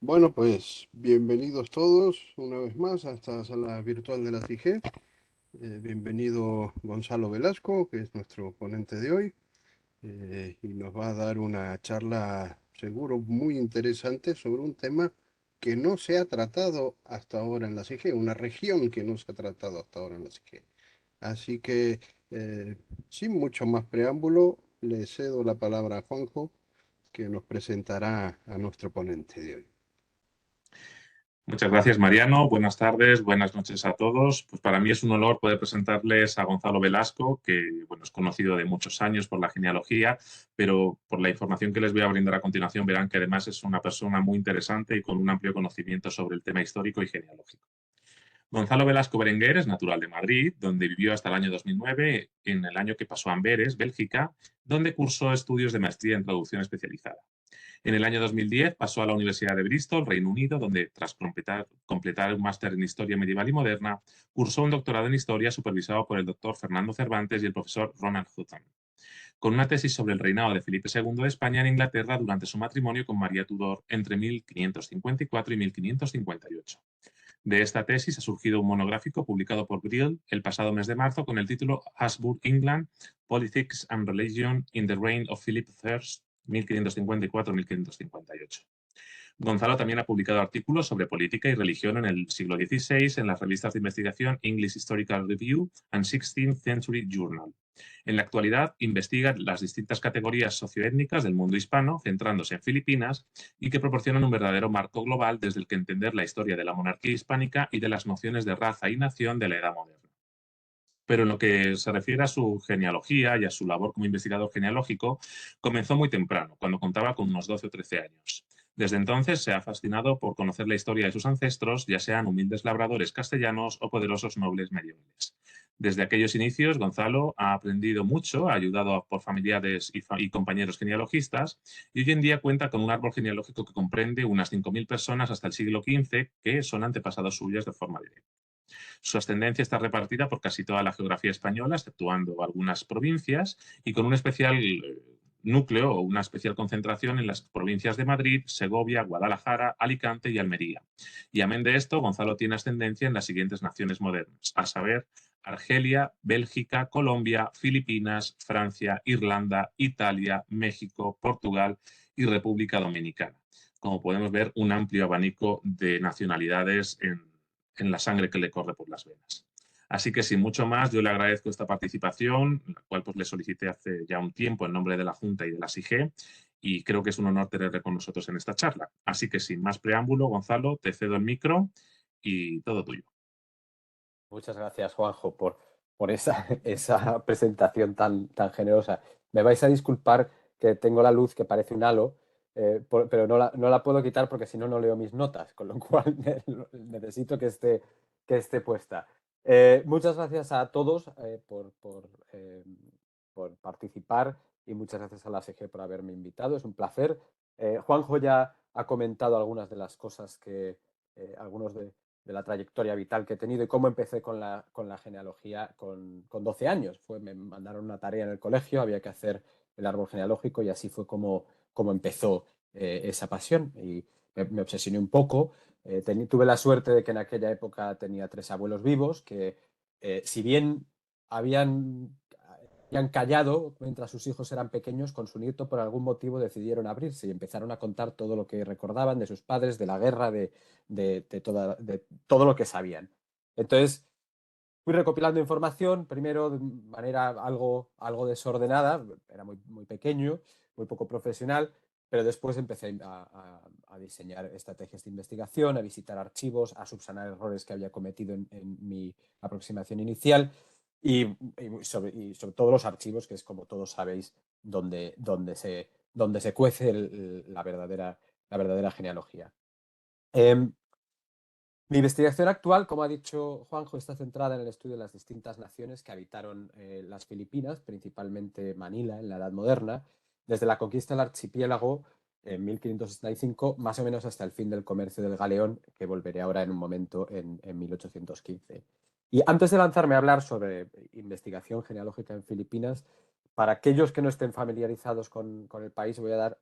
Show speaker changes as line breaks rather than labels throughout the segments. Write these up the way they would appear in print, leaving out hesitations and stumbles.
Bueno, pues bienvenidos todos una vez más a esta sala virtual de la CIG. Bienvenido Gonzalo Velasco, que es nuestro ponente de hoy, y nos va a dar una charla seguro muy interesante sobre un tema que no se ha tratado hasta ahora en la CIG, una región que no se ha tratado hasta ahora en la CIG. Así que, eh, sin mucho más preámbulo, le cedo la palabra a Juanjo, que nos presentará a nuestro ponente de hoy.
Muchas gracias, Mariano. Buenas tardes, buenas noches a todos. Pues para mí es un honor poder presentarles a Gonzalo Velasco, que bueno, es conocido de muchos años por la genealogía, pero por la información que les voy a brindar a continuación verán que además es una persona muy interesante y con un amplio conocimiento sobre el tema histórico y genealógico. Gonzalo Velasco Berenguer es natural de Madrid, donde vivió hasta el año 2009, en el año que pasó a Amberes, Bélgica, donde cursó estudios de maestría en traducción especializada. En el año 2010 pasó a la Universidad de Bristol, Reino Unido, donde tras completar un máster en Historia Medieval y Moderna, cursó un doctorado en Historia supervisado por el doctor Fernando Cervantes y el profesor Ronald Hutton, con una tesis sobre el reinado de Felipe II de España en Inglaterra durante su matrimonio con María Tudor entre 1554 y 1558. De esta tesis ha surgido un monográfico publicado por Brill el pasado mes de marzo con el título Habsburg England, Politics and Religion in the Reign of Philip I, 1554-1558. Gonzalo también ha publicado artículos sobre política y religión en el siglo XVI en las revistas de investigación English Historical Review and 16th Century Journal. En la actualidad investiga las distintas categorías socioétnicas del mundo hispano, centrándose en Filipinas, y que proporcionan un verdadero marco global desde el que entender la historia de la monarquía hispánica y de las nociones de raza y nación de la Edad Moderna. Pero en lo que se refiere a su genealogía y a su labor como investigador genealógico, comenzó muy temprano, cuando contaba con unos 12 o 13 años. Desde entonces se ha fascinado por conocer la historia de sus ancestros, ya sean humildes labradores castellanos o poderosos nobles medievales. Desde aquellos inicios, Gonzalo ha aprendido mucho, ha ayudado por familiares y compañeros genealogistas, y hoy en día cuenta con un árbol genealógico que comprende unas 5.000 personas hasta el siglo XV que son antepasados suyos de forma directa. Su ascendencia está repartida por casi toda la geografía española, exceptuando algunas provincias, y con un especial núcleo o una especial concentración en las provincias de Madrid, Segovia, Guadalajara, Alicante y Almería. Y amén de esto, Gonzalo tiene ascendencia en las siguientes naciones modernas, a saber, Argelia, Bélgica, Colombia, Filipinas, Francia, Irlanda, Italia, México, Portugal y República Dominicana. Como podemos ver, un amplio abanico de nacionalidades en la sangre que le corre por las venas. Así que sin mucho más, yo le agradezco esta participación, la cual pues le solicité hace ya un tiempo en nombre de la Junta y de la SIG, y creo que es un honor tenerle con nosotros en esta charla. Así que sin más preámbulo, Gonzalo, te cedo el micro y todo tuyo.
Muchas gracias, Juanjo, por esa presentación tan generosa. Me vais a disculpar que tengo la luz que parece un halo, pero no la puedo quitar porque si no, no leo mis notas, con lo cual necesito que esté puesta. Muchas gracias a todos por participar y muchas gracias a la SG por haberme invitado. Es un placer. Juanjo ya ha comentado algunas de las cosas algunos de la trayectoria vital que he tenido y cómo empecé con la genealogía con 12 años. Me mandaron una tarea en el colegio, había que hacer el árbol genealógico y así fue como empezó esa pasión. Y me obsesioné un poco. Tuve la suerte de que en aquella época tenía 3 abuelos vivos que, si bien habían, habían callado mientras sus hijos eran pequeños, con su nieto por algún motivo decidieron abrirse y empezaron a contar todo lo que recordaban de sus padres, de la guerra, de todo lo que sabían. Entonces, fui recopilando información, primero de manera algo desordenada, era muy pequeño, muy poco profesional, pero después empecé a diseñar estrategias de investigación, a visitar archivos, a subsanar errores que había cometido en mi aproximación inicial y sobre todos los archivos, que es como todos sabéis, donde se cuece la verdadera genealogía. Eh, Mi investigación actual, como ha dicho Juanjo, está centrada en el estudio de las distintas naciones que habitaron las Filipinas, principalmente Manila, en la Edad Moderna, desde la conquista del archipiélago en 1565, más o menos hasta el fin del comercio del galeón, que volveré ahora en un momento en 1815. Y antes de lanzarme a hablar sobre investigación genealógica en Filipinas, para aquellos que no estén familiarizados con el país, voy a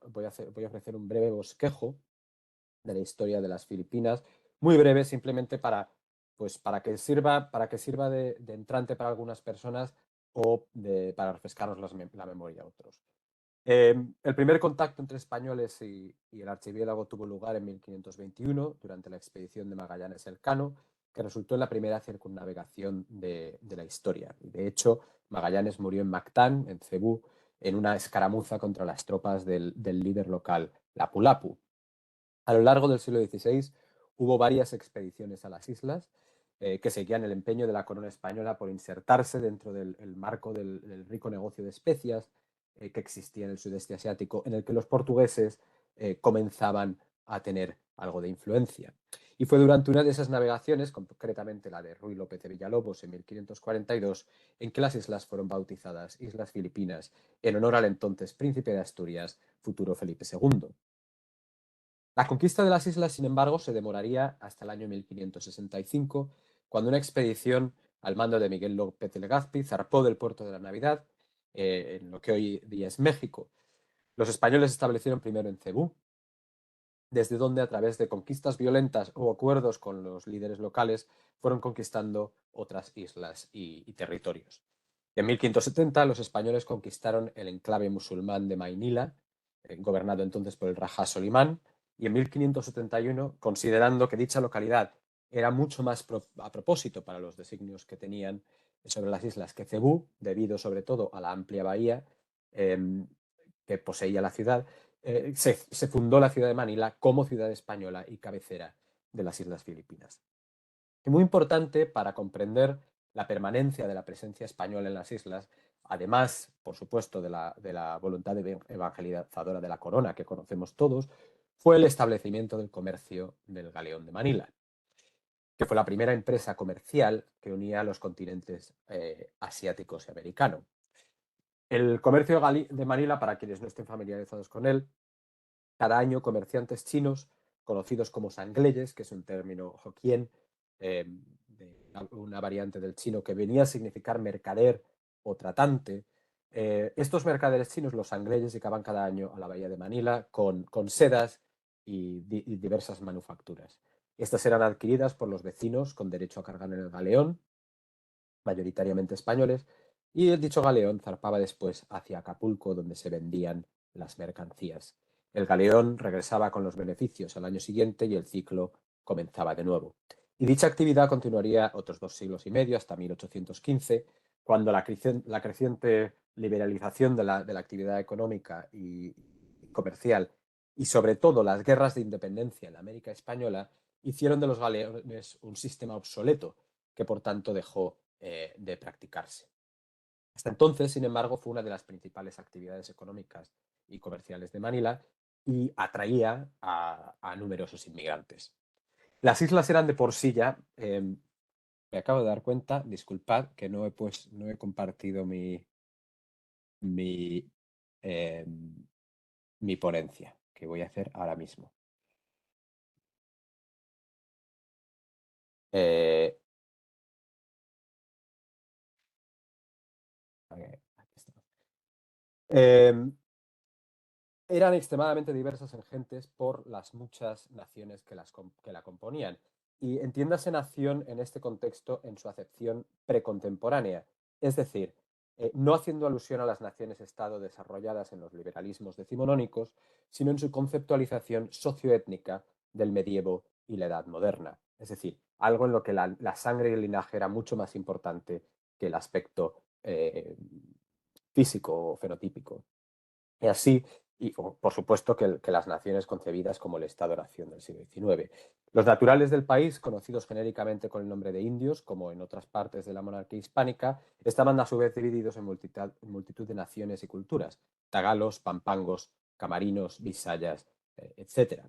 ofrecer un breve bosquejo de la historia de las Filipinas, muy breve, simplemente para que sirva de entrante para algunas personas o para refrescarnos la memoria a otros. El primer contacto entre españoles y el archipiélago tuvo lugar en 1521 durante la expedición de Magallanes Elcano, que resultó en la primera circunnavegación de la historia. De hecho, Magallanes murió en Mactán, en Cebú, en una escaramuza contra las tropas del líder local, Lapu-Lapu. A lo largo del siglo XVI hubo varias expediciones a las islas que seguían el empeño de la corona española por insertarse dentro del marco del rico negocio de especias que existía en el sudeste asiático, en el que los portugueses comenzaban a tener algo de influencia. Y fue durante una de esas navegaciones, concretamente la de Ruy López de Villalobos en 1542, en que las islas fueron bautizadas Islas Filipinas, en honor al entonces príncipe de Asturias, futuro Felipe II. La conquista de las islas, sin embargo, se demoraría hasta el año 1565, cuando una expedición al mando de Miguel López de Legazpi zarpó del puerto de la Navidad, en lo que hoy día es México. Los españoles se establecieron primero en Cebú, desde donde, a través de conquistas violentas o acuerdos con los líderes locales, fueron conquistando otras islas y territorios. En 1570 los españoles conquistaron el enclave musulmán de Mainila, gobernado entonces por el Rajá Solimán, y en 1571, considerando que dicha localidad era mucho más a propósito para los designios que tenían sobre las islas que Cebú, debido sobre todo a la amplia bahía que poseía la ciudad, se fundó la ciudad de Manila como ciudad española y cabecera de las Islas Filipinas. Y muy importante para comprender la permanencia de la presencia española en las islas, además, por supuesto, de la voluntad evangelizadora de la corona que conocemos todos, fue el establecimiento del comercio del Galeón de Manila, que fue la primera empresa comercial que unía a los continentes asiáticos y americano. El comercio de Manila, para quienes no estén familiarizados con él, cada año comerciantes chinos, conocidos como sangleyes, que es un término hokkien, una variante del chino que venía a significar mercader o tratante. Estos mercaderes chinos, los sangleyes, llegaban cada año a la bahía de Manila con sedas y diversas manufacturas. Estas eran adquiridas por los vecinos con derecho a cargar en el galeón, mayoritariamente españoles, y el dicho galeón zarpaba después hacia Acapulco, donde se vendían las mercancías. El galeón regresaba con los beneficios al año siguiente y el ciclo comenzaba de nuevo. Y dicha actividad continuaría otros 2 siglos y medio, hasta 1815, cuando la creciente liberalización de la actividad económica y comercial, y sobre todo las guerras de independencia en la América española, hicieron de los galeones un sistema obsoleto, que por tanto dejó de practicarse. Hasta entonces, sin embargo, fue una de las principales actividades económicas y comerciales de Manila y atraía a numerosos inmigrantes. Las islas eran de por sí ya, me acabo de dar cuenta, disculpad que no he compartido mi ponencia, que voy a hacer ahora mismo. Aquí está. Eran extremadamente diversas en gentes por las muchas naciones que la componían. Y entiéndase nación en este contexto en su acepción precontemporánea, es decir, no haciendo alusión a las naciones-estado desarrolladas en los liberalismos decimonónicos, sino en su conceptualización socioétnica del medievo y la Edad Moderna. Es decir, algo en lo que la sangre y el linaje era mucho más importante que el aspecto físico o fenotípico. Y así, y por supuesto que las naciones concebidas como el Estado-nación del siglo XIX. Los naturales del país, conocidos genéricamente con el nombre de indios, como en otras partes de la monarquía hispánica, estaban a su vez divididos en multitud de naciones y culturas: tagalos, pampangos, camarinos, bisayas, etc.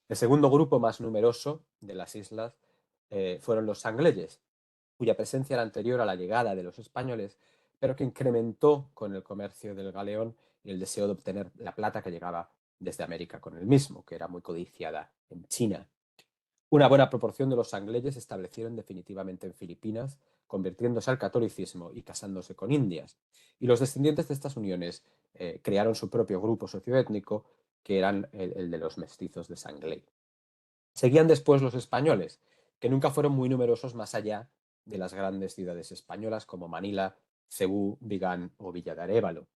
El segundo grupo más numeroso de las islas fueron los sangleyes, cuya presencia era anterior a la llegada de los españoles, pero que incrementó con el comercio del galeón y el deseo de obtener la plata que llegaba desde América con el mismo, que era muy codiciada en China. Una buena proporción de los sangleyes se establecieron definitivamente en Filipinas, convirtiéndose al catolicismo y casándose con indias. Y los descendientes de estas uniones crearon su propio grupo socioétnico, que eran el de los mestizos de Sangley. Seguían después los españoles, que nunca fueron muy numerosos más allá de las grandes ciudades españolas como Manila, Cebú, Vigán o Villa de Arévalo,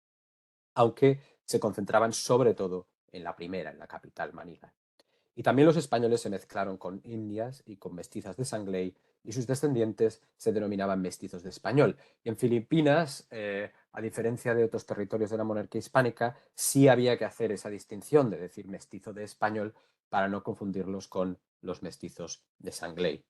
aunque se concentraban sobre todo en la primera, en la capital, Manila. Y también los españoles se mezclaron con indias y con mestizas de Sangley, y sus descendientes se denominaban mestizos de español. Y en Filipinas, a diferencia de otros territorios de la monarquía hispánica, sí había que hacer esa distinción de decir mestizo de español para no confundirlos con los mestizos de Sangley.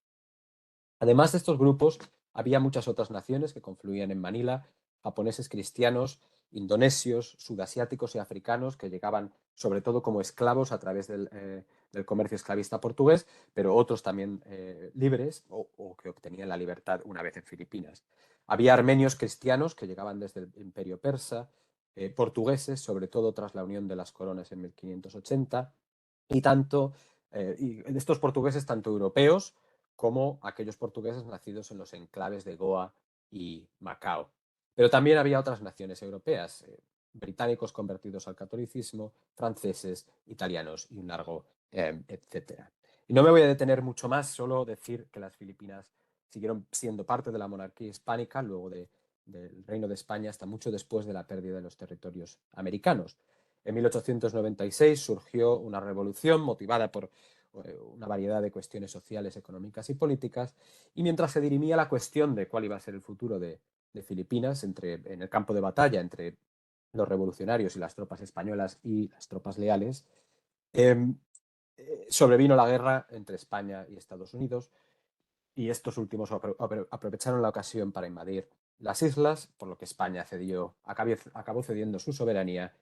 Además de estos grupos, había muchas otras naciones que confluían en Manila, japoneses cristianos, indonesios, sudasiáticos y africanos que llegaban sobre todo como esclavos a través del comercio esclavista portugués, pero otros también libres o que obtenían la libertad una vez en Filipinas. Había armenios cristianos que llegaban desde el Imperio Persa, portugueses, sobre todo tras la unión de las coronas en 1580, y de estos portugueses tanto europeos como aquellos portugueses nacidos en los enclaves de Goa y Macao. Pero también había otras naciones europeas, británicos convertidos al catolicismo, franceses, italianos y un largo etcétera. Y no me voy a detener mucho más, solo decir que las Filipinas siguieron siendo parte de la monarquía hispánica luego del Reino de España hasta mucho después de la pérdida de los territorios americanos. En 1896 surgió una revolución motivada por una variedad de cuestiones sociales, económicas y políticas, y mientras se dirimía la cuestión de cuál iba a ser el futuro de Filipinas en el campo de batalla entre los revolucionarios y las tropas españolas y las tropas leales, sobrevino la guerra entre España y Estados Unidos, y estos últimos aprovecharon la ocasión para invadir las islas, por lo que España acabó cediendo su soberanía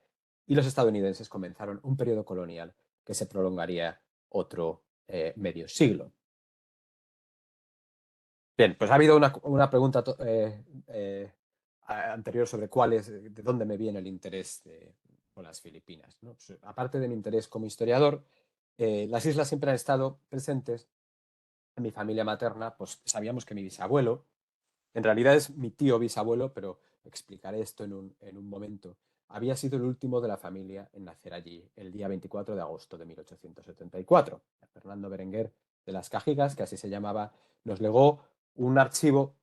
y los estadounidenses comenzaron un periodo colonial que se prolongaría otro medio siglo. Bien, pues ha habido una pregunta anterior sobre de dónde me viene el interés por las Filipinas, ¿no? Pues, aparte de mi interés como historiador, las islas siempre han estado presentes en mi familia materna. Pues sabíamos que mi bisabuelo, en realidad es mi tío bisabuelo, pero explicaré esto en un momento, había sido el último de la familia en nacer allí el día 24 de agosto de 1874. Fernando Berenguer de las Cajigas, que así se llamaba, nos legó un archivo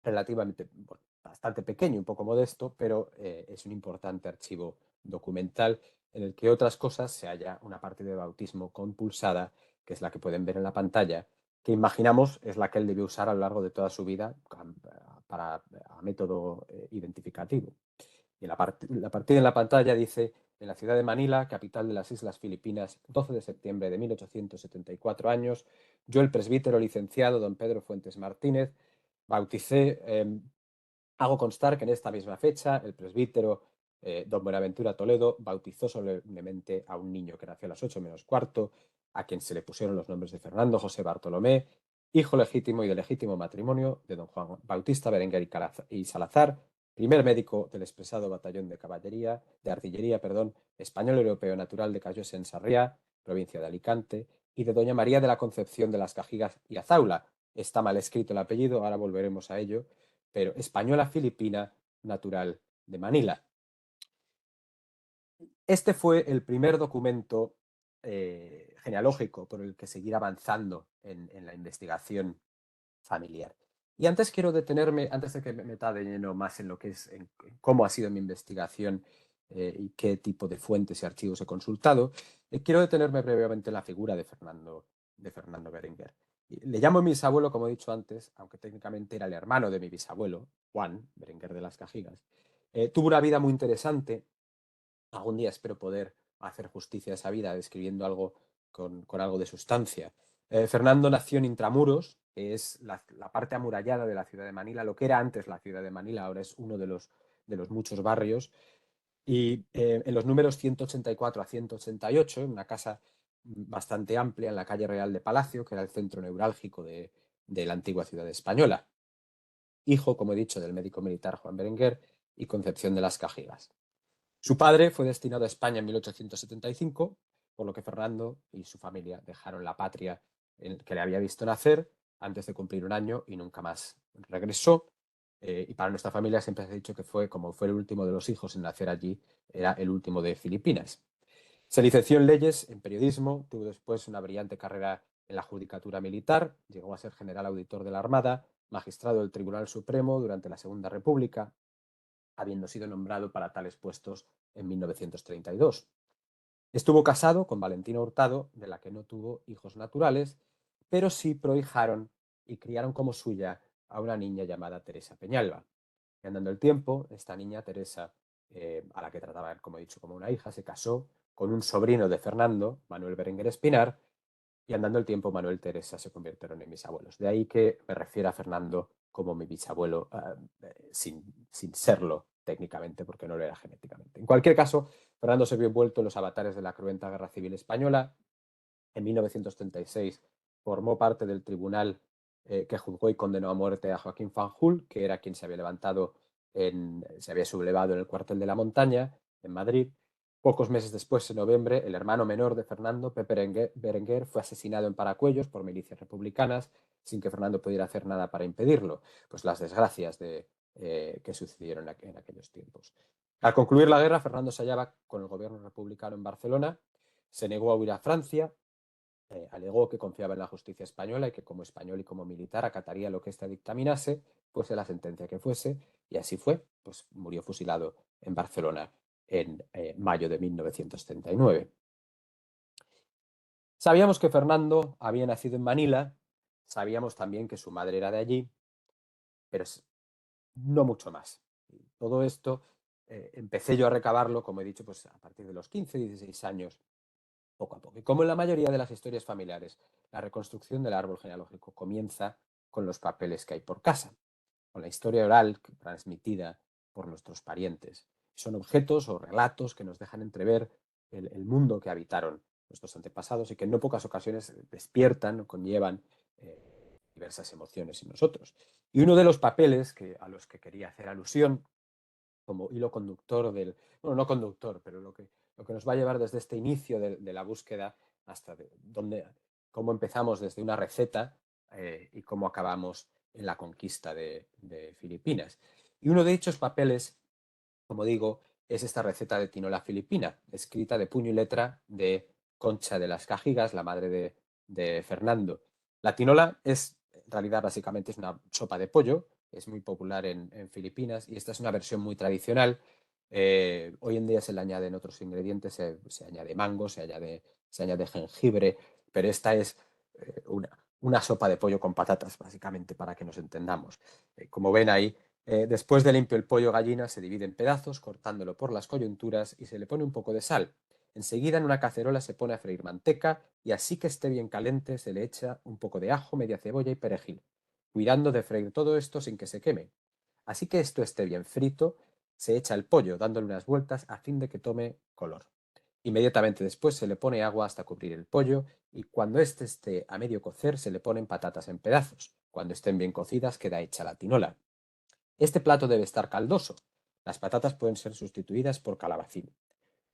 relativamente, bueno, bastante pequeño, un poco modesto, pero es un importante archivo documental en el que otras cosas se halla una parte de bautismo compulsada, que es la que pueden ver en la pantalla, que imaginamos es la que él debió usar a lo largo de toda su vida a método identificativo. Y la partida en la pantalla dice: en la ciudad de Manila, capital de las Islas Filipinas, 12 de septiembre de 1874 años, yo, el presbítero licenciado don Pedro Fuentes Martínez, bauticé, hago constar que en esta misma fecha el presbítero don Buenaventura Toledo bautizó solemnemente a un niño que nació a las 8 menos cuarto, a quien se le pusieron los nombres de Fernando José Bartolomé, hijo legítimo y de legítimo matrimonio de don Juan Bautista Berenguer y Salazar, primer médico del expresado batallón de artillería, español europeo natural de Callosa en Sarriá, provincia de Alicante, y de doña María de la Concepción de las Cajigas y Azaula. Está mal escrito el apellido, ahora volveremos a ello, pero española filipina, natural de Manila. Este fue el primer documento genealógico por el que seguir avanzando en la investigación familiar. Y antes quiero detenerme, antes de que me meta de lleno más en lo que es en cómo ha sido mi investigación y qué tipo de fuentes y archivos he consultado, quiero detenerme brevemente en la figura de Fernando Berenguer. Le llamo mi bisabuelo, como he dicho antes, aunque técnicamente era el hermano de mi bisabuelo, Juan Berenguer de las Cajigas. Tuvo una vida muy interesante. Algún día espero poder hacer justicia a esa vida describiendo algo con algo de sustancia. Fernando nació en Intramuros, que es la parte amurallada de la ciudad de Manila, lo que era antes la ciudad de Manila, ahora es uno de los muchos barrios, y en los números 184 a 188, en una casa bastante amplia en la calle Real de Palacio, que era el centro neurálgico de la antigua ciudad española. Hijo, como he dicho, del médico militar Juan Berenguer y Concepción de las Cajigas. Su padre fue destinado a España en 1875, por lo que Fernando y su familia dejaron la patria que le había visto nacer antes de cumplir un año y nunca más regresó. Y para nuestra familia siempre se ha dicho que como fue el último de los hijos en nacer allí, era el último de Filipinas. Se licenció en leyes, en periodismo, tuvo después una brillante carrera en la judicatura militar, llegó a ser general auditor de la Armada, magistrado del Tribunal Supremo durante la Segunda República, habiendo sido nombrado para tales puestos en 1932. Estuvo casado con Valentina Hurtado, de la que no tuvo hijos naturales, pero sí prohijaron y criaron como suya a una niña llamada Teresa Peñalba. Y andando el tiempo, esta niña Teresa, a la que trataba, como he dicho, como una hija, se casó con un sobrino de Fernando, Manuel Berenguer Espinar, y andando el tiempo, Manuel y Teresa se convirtieron en mis abuelos. De ahí que me refiero a Fernando como mi bisabuelo, sin serlo técnicamente, porque no lo era genéticamente. En cualquier caso, Fernando se vio envuelto en los avatares de la cruenta Guerra Civil Española. En 1936 formó parte del tribunal que juzgó y condenó a muerte a Joaquín Fanjul, que era quien se había se había sublevado en el cuartel de la Montaña, en Madrid. Pocos meses después, en noviembre, el hermano menor de Fernando, Pepe Berenguer, fue asesinado en Paracuellos por milicias republicanas, sin que Fernando pudiera hacer nada para impedirlo. Pues las desgracias que sucedieron en aquellos tiempos. Al concluir la guerra, Fernando se hallaba con el gobierno republicano en Barcelona, se negó a huir a Francia, alegó que confiaba en la justicia española y que como español y como militar acataría lo que ésta dictaminase, fuese la sentencia que fuese, y así fue, pues murió fusilado en Barcelona en mayo de 1939. Sabíamos que Fernando había nacido en Manila, sabíamos también que su madre era de allí, pero no mucho más. Todo esto empecé yo a recabarlo, como he dicho, pues a partir de los 15, 16 años, poco a poco. Y como en la mayoría de las historias familiares, la reconstrucción del árbol genealógico comienza con los papeles que hay por casa, con la historia oral transmitida por nuestros parientes. Son objetos o relatos que nos dejan entrever el mundo que habitaron nuestros antepasados y que en no pocas ocasiones despiertan o conllevan diversas emociones en nosotros. Y uno de los papeles a los que quería hacer alusión como hilo conductor bueno, no conductor, pero lo que nos va a llevar desde este inicio de la búsqueda hasta cómo empezamos desde una receta y cómo acabamos en la conquista de Filipinas. Y uno de dichos papeles, como digo, es esta receta de tinola filipina, escrita de puño y letra de Concha de las Cajigas, la madre de Fernando. La tinola en realidad, básicamente es una sopa de pollo, es muy popular en Filipinas y esta es una versión muy tradicional. Hoy en día se le añaden otros ingredientes, se añade mango, se añade jengibre, pero esta es una sopa de pollo con patatas, básicamente, para que nos entendamos. Como ven ahí, después de limpio el pollo gallina se divide en pedazos, cortándolo por las coyunturas y se le pone un poco de sal. Enseguida en una cacerola se pone a freír manteca y así que esté bien caliente se le echa un poco de ajo, media cebolla y perejil, cuidando de freír todo esto sin que se queme. Así que esto esté bien frito, se echa el pollo dándole unas vueltas a fin de que tome color. Inmediatamente después se le pone agua hasta cubrir el pollo y cuando éste esté a medio cocer se le ponen patatas en pedazos. Cuando estén bien cocidas queda hecha la tinola. Este plato debe estar caldoso. Las patatas pueden ser sustituidas por calabacín.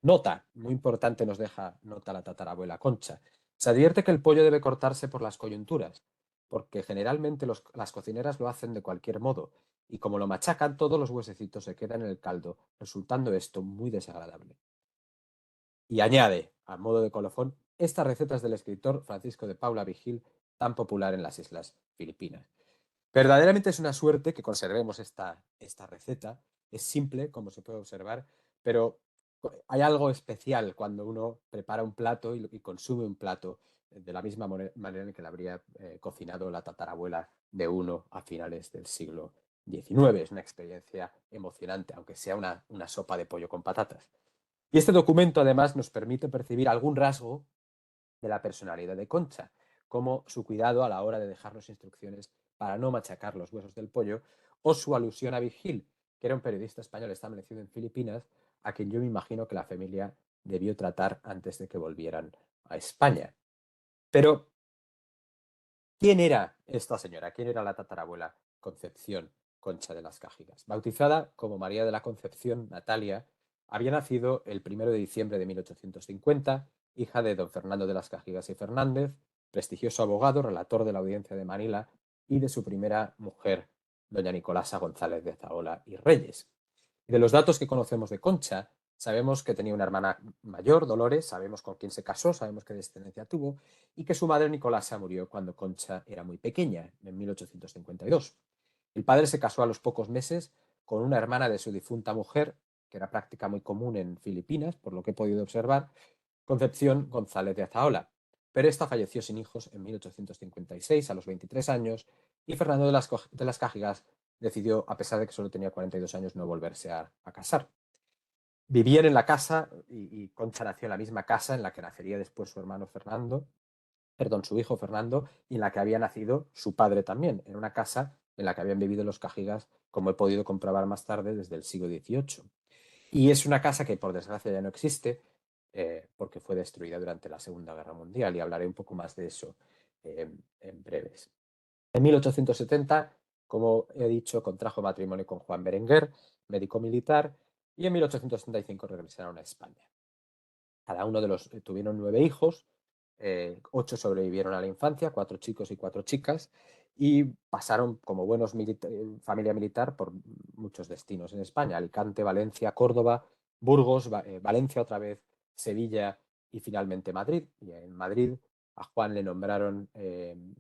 Nota, muy importante nos deja nota la tatarabuela Concha. Se advierte que el pollo debe cortarse por las coyunturas, porque generalmente las cocineras lo hacen de cualquier modo, y como lo machacan, todos los huesecitos se quedan en el caldo, resultando esto muy desagradable. Y añade, a modo de colofón, estas recetas del escritor Francisco de Paula Vigil, tan popular en las islas Filipinas. Verdaderamente es una suerte que conservemos esta receta. Es simple, como se puede observar, pero hay algo especial cuando uno prepara un plato y consume un plato de la misma manera en que la habría cocinado la tatarabuela de uno a finales del siglo XIX. Es una experiencia emocionante, aunque sea una sopa de pollo con patatas. Y este documento además nos permite percibir algún rasgo de la personalidad de Concha, como su cuidado a la hora de dejarnos instrucciones para no machacar los huesos del pollo, o su alusión a Vigil, que era un periodista español establecido en Filipinas, a quien yo me imagino que la familia debió tratar antes de que volvieran a España. Pero, ¿quién era esta señora? ¿Quién era la tatarabuela Concepción Concha de las Cajigas? Bautizada como María de la Concepción Natalia, había nacido el 1 de diciembre de 1850, hija de don Fernando de las Cajigas y Fernández, prestigioso abogado, relator de la Audiencia de Manila, y de su primera mujer, doña Nicolasa González de Zahola y Reyes. De los datos que conocemos de Concha, Sabemos que tenía una hermana mayor, Dolores, sabemos con quién se casó, sabemos qué descendencia tuvo, y que su madre Nicolasa murió cuando Concha era muy pequeña, en 1852. El padre se casó a los pocos meses con una hermana de su difunta mujer, que era práctica muy común en Filipinas, por lo que he podido observar, Concepción González de Azaola. Pero esta falleció sin hijos en 1856, a los 23 años, y Fernando de las Cajigas decidió, a pesar de que solo tenía 42 años, no volverse a casar. Vivían en la casa, y Concha nació en la misma casa en la que nacería después su hermano Fernando, perdón, su hijo Fernando, y en la que había nacido su padre también, en una casa en la que habían vivido los Cajigas, como he podido comprobar más tarde, desde el siglo XVIII. Y es una casa que, por desgracia, ya no existe, porque fue destruida durante la Segunda Guerra Mundial, y hablaré un poco más de eso en breves. En 1870, como he dicho, contrajo matrimonio con Juan Berenguer, médico militar, y en 1875 regresaron a España. Cada uno de los tuvieron 9 hijos, 8 sobrevivieron a la infancia, 4 chicos y 4 chicas, y pasaron como buenos familia militar por muchos destinos en España: Alicante, Valencia, Córdoba, Burgos, Valencia otra vez, Sevilla y finalmente Madrid. Y en Madrid a Juan le nombraron en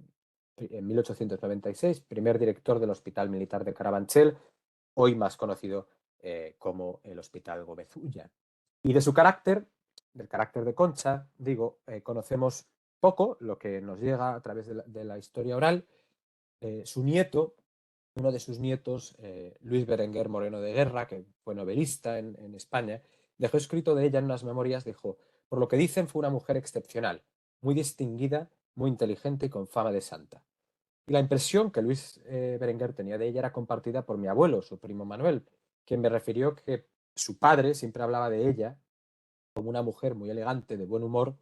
1896 primer director del Hospital Militar de Carabanchel, hoy más conocido como el Hospital Gómez Ulla. Y de su carácter, del carácter de Concha, digo, conocemos poco, lo que nos llega a través de la historia oral. Su nieto, uno de sus nietos, Luis Berenguer Moreno de Guerra, que fue novelista en España, dejó escrito de ella en unas memorias, dijo: por lo que dicen, fue una mujer excepcional, muy distinguida, muy inteligente y con fama de santa. Y la impresión que Luis Berenguer tenía de ella era compartida por mi abuelo, su primo Manuel, quien me refirió que su padre siempre hablaba de ella como una mujer muy elegante, de buen humor,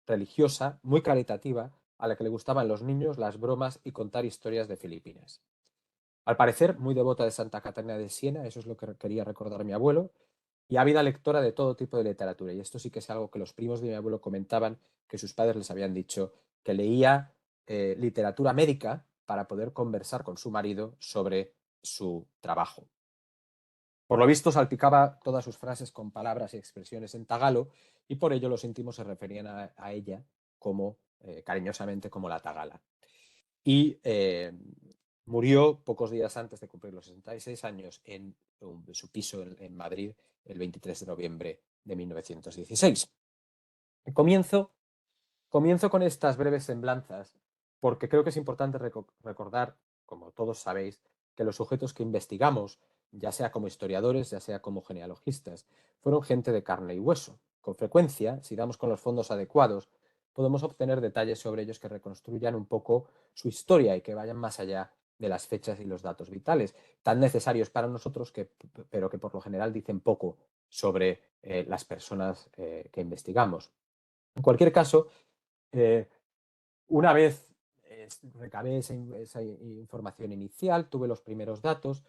religiosa, muy caritativa, a la que le gustaban los niños, las bromas y contar historias de Filipinas. Al parecer, muy devota de Santa Catarina de Siena, eso es lo que quería recordar mi abuelo, y ávida lectora de todo tipo de literatura. Y esto sí que es algo que los primos de mi abuelo comentaban, que sus padres les habían dicho, que leía literatura médica para poder conversar con su marido sobre su trabajo. Por lo visto, salpicaba todas sus frases con palabras y expresiones en tagalo, y por ello los íntimos se referían a ella como, cariñosamente, como la tagala. Y murió pocos días antes de cumplir los 66 años en su piso en Madrid, el 23 de noviembre de 1916. Comienzo con estas breves semblanzas porque creo que es importante recordar, como todos sabéis, que los sujetos que investigamos, ya sea como historiadores, ya sea como genealogistas, fueron gente de carne y hueso. Con frecuencia, si damos con los fondos adecuados, podemos obtener detalles sobre ellos que reconstruyan un poco su historia y que vayan más allá de las fechas y los datos vitales, tan necesarios para nosotros, pero que por lo general dicen poco sobre las personas que investigamos. En cualquier caso, una vez recabé esa información inicial, tuve los primeros datos,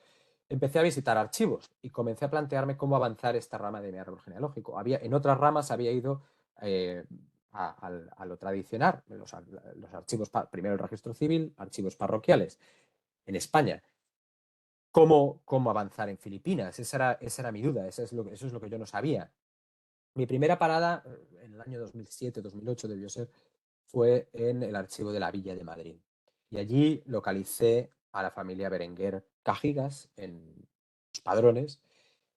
empecé a visitar archivos y comencé a plantearme cómo avanzar esta rama de mi árbol genealógico. En otras ramas había ido a lo tradicional, los archivos, primero el registro civil, archivos parroquiales en España. ¿Cómo avanzar en Filipinas? Esa era mi duda, eso es lo que yo no sabía. Mi primera parada, en el año 2007-2008 debió ser, fue en el archivo de la Villa de Madrid. Y allí localicé a la familia Berenguer Cajigas en los padrones,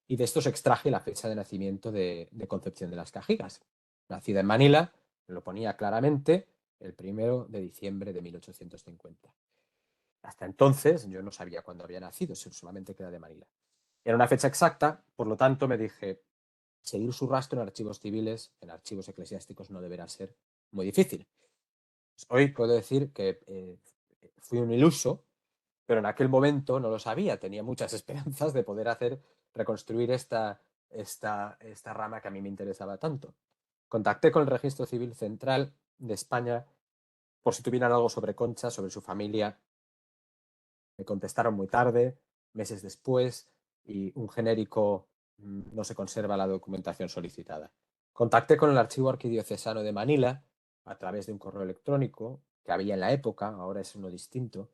y de estos extraje la fecha de nacimiento de Concepción de las Cajigas. Nacida en Manila, lo ponía claramente, el 1 de diciembre de 1850. Hasta entonces yo no sabía cuándo había nacido, solamente queda de Manila. Era una fecha exacta, por lo tanto me dije, seguir su rastro en archivos civiles, en archivos eclesiásticos, no deberá ser muy difícil. Hoy puedo decir que fui un iluso, pero en aquel momento no lo sabía. Tenía muchas esperanzas de poder reconstruir esta rama que a mí me interesaba tanto. Contacté con el Registro Civil Central de España por si tuvieran algo sobre Concha, sobre su familia. Me contestaron muy tarde, meses después, y un genérico: no se conserva la documentación solicitada. Contacté con el Archivo Arquidiocesano de Manila a través de un correo electrónico que había en la época, ahora es uno distinto,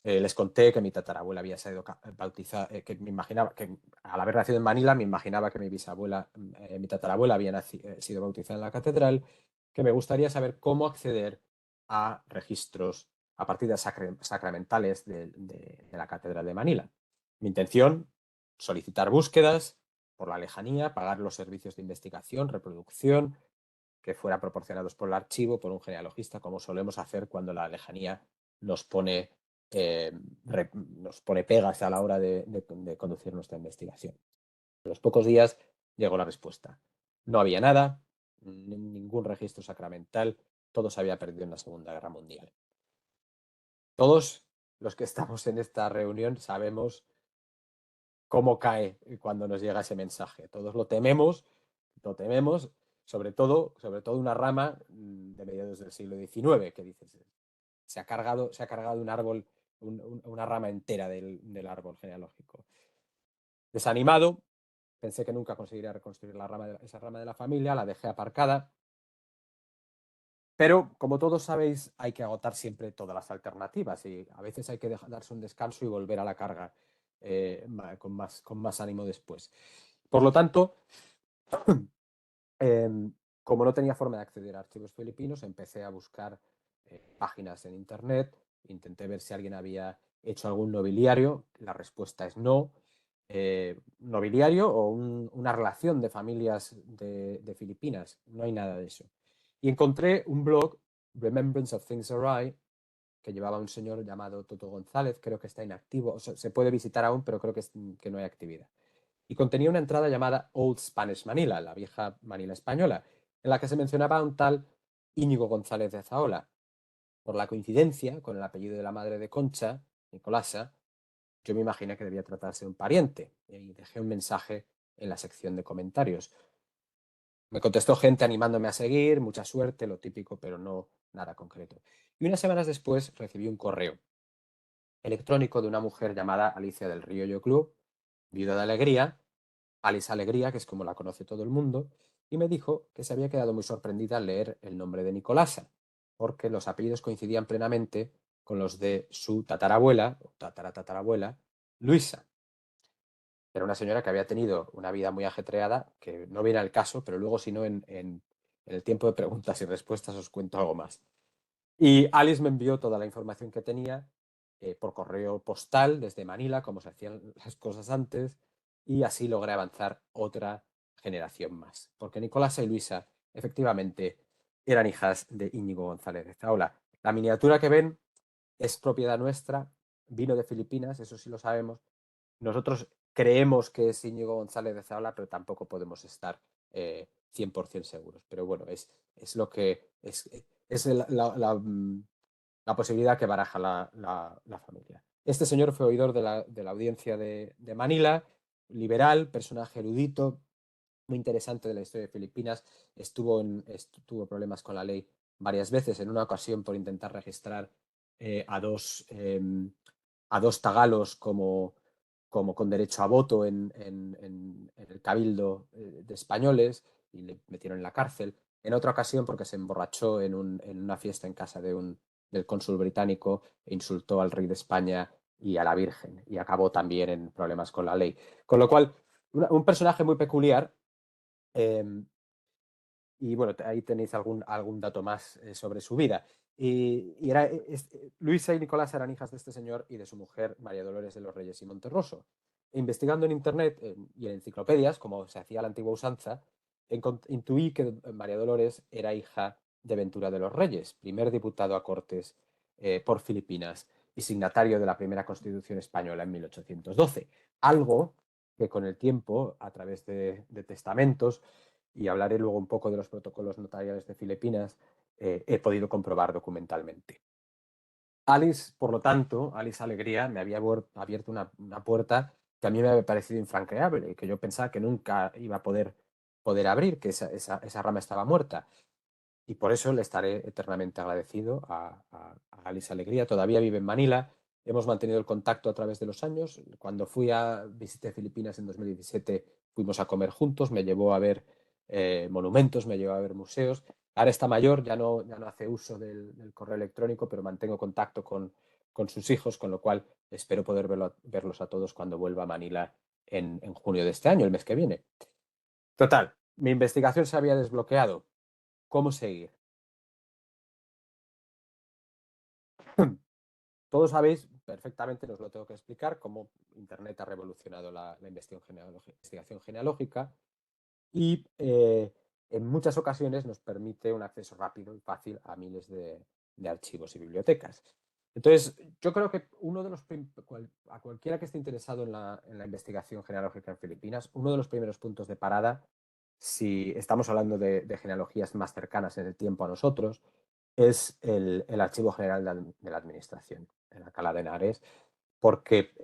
Les conté que mi tatarabuela había sido bautizada, que me imaginaba que al haber nacido en Manila, me imaginaba que mi bisabuela, mi tatarabuela había sido bautizada en la catedral, que me gustaría saber cómo acceder a registros, a partidas sacramentales de la catedral de Manila. Mi intención, solicitar búsquedas por la lejanía, pagar los servicios de investigación, reproducción, que fueran proporcionados por el archivo, por un genealogista, como solemos hacer cuando la lejanía nos pone pegas a la hora de conducir nuestra investigación. A los pocos días llegó la respuesta. No había nada, ningún registro sacramental, todo se había perdido en la Segunda Guerra Mundial. Todos los que estamos en esta reunión sabemos cómo cae cuando nos llega ese mensaje. Todos lo tememos, sobre todo una rama de mediados del siglo XIX, que dices, se ha cargado un árbol, una rama entera del árbol genealógico. Desanimado, pensé que nunca conseguiría reconstruir esa rama de la familia, la dejé aparcada. Pero, como todos sabéis, hay que agotar siempre todas las alternativas y a veces hay que darse un descanso y volver a la carga con más ánimo después. Por lo tanto, como no tenía forma de acceder a archivos filipinos, empecé a buscar páginas en internet, intenté ver si alguien había hecho algún nobiliario, la respuesta es no. Nobiliario o una relación de familias de Filipinas, no hay nada de eso. Y encontré un blog, Remembrance of Things Awry, que llevaba un señor llamado Toto González, creo que está inactivo, o sea, se puede visitar aún, pero creo que no hay actividad. Y contenía una entrada llamada Old Spanish Manila, la vieja Manila española, en la que se mencionaba a un tal Íñigo González de Zaola. Por la coincidencia con el apellido de la madre de Concha, Nicolasa, yo me imaginé que debía tratarse de un pariente y dejé un mensaje en la sección de comentarios. Me contestó gente animándome a seguir, mucha suerte, lo típico, pero no nada concreto. Y unas semanas después recibí un correo electrónico de una mujer llamada Alicia del Río Yoclub, viuda de Alegría, Alice Alegría, que es como la conoce todo el mundo, y me dijo que se había quedado muy sorprendida al leer el nombre de Nicolasa, porque los apellidos coincidían plenamente con los de su tatarabuela, o tatarabuela, Luisa. Era una señora que había tenido una vida muy ajetreada, que no viene al caso, pero luego si no en el tiempo de preguntas y respuestas os cuento algo más. Y Alice me envió toda la información que tenía por correo postal desde Manila, como se hacían las cosas antes, y así logré avanzar otra generación más. Porque Nicolasa y Luisa, efectivamente, eran hijas de Íñigo González de Zaola. La miniatura que ven es propiedad nuestra, vino de Filipinas, eso sí lo sabemos. Nosotros creemos que es Íñigo González de Zaola, pero tampoco podemos estar 100% seguros. Pero bueno, es lo que es la posibilidad que baraja la familia. Este señor fue oidor de la audiencia de Manila, liberal, personaje erudito, muy interesante de la historia de Filipinas. Tuvo problemas con la ley varias veces, en una ocasión por intentar registrar a dos tagalos como con derecho a voto en el cabildo de españoles y le metieron en la cárcel. En otra ocasión porque se emborrachó en una fiesta en casa del cónsul británico e insultó al rey de España y a la Virgen y acabó también en problemas con la ley. Con lo cual, un personaje muy peculiar. Y bueno, ahí tenéis algún dato más sobre su vida. Luisa y Nicolás eran hijas de este señor y de su mujer, María Dolores de los Reyes y Monterroso. Investigando en internet y en enciclopedias, como se hacía a la antigua usanza, intuí que María Dolores era hija de Ventura de los Reyes, primer diputado a Cortes por Filipinas y signatario de la primera Constitución española en 1812. Algo que con el tiempo, a través de testamentos, y hablaré luego un poco de los protocolos notariales de Filipinas, he podido comprobar documentalmente. Alice, por lo tanto, Alice Alegría, me había abierto una puerta que a mí me había parecido infranqueable, que yo pensaba que nunca iba a poder abrir, que esa rama estaba muerta. Y por eso le estaré eternamente agradecido a Alice Alegría. Todavía vive en Manila. Hemos mantenido el contacto a través de los años. Cuando visité Filipinas en 2017, fuimos a comer juntos, me llevó a ver monumentos, me llevó a ver museos. Ahora está mayor, ya no hace uso del correo electrónico, pero mantengo contacto con con sus hijos, con lo cual espero poder verlos a todos cuando vuelva a Manila en junio de este año, el mes que viene. Total, mi investigación se había desbloqueado. ¿Cómo seguir? Todos sabéis perfectamente, no os lo tengo que explicar, cómo Internet ha revolucionado la investigación genealógica y en muchas ocasiones nos permite un acceso rápido y fácil a miles de archivos y bibliotecas. Entonces, yo creo que a cualquiera que esté interesado en la investigación genealógica en Filipinas, uno de los primeros puntos de parada, si estamos hablando de genealogías más cercanas en el tiempo a nosotros, es el Archivo General de la Administración, en Alcalá de Henares, porque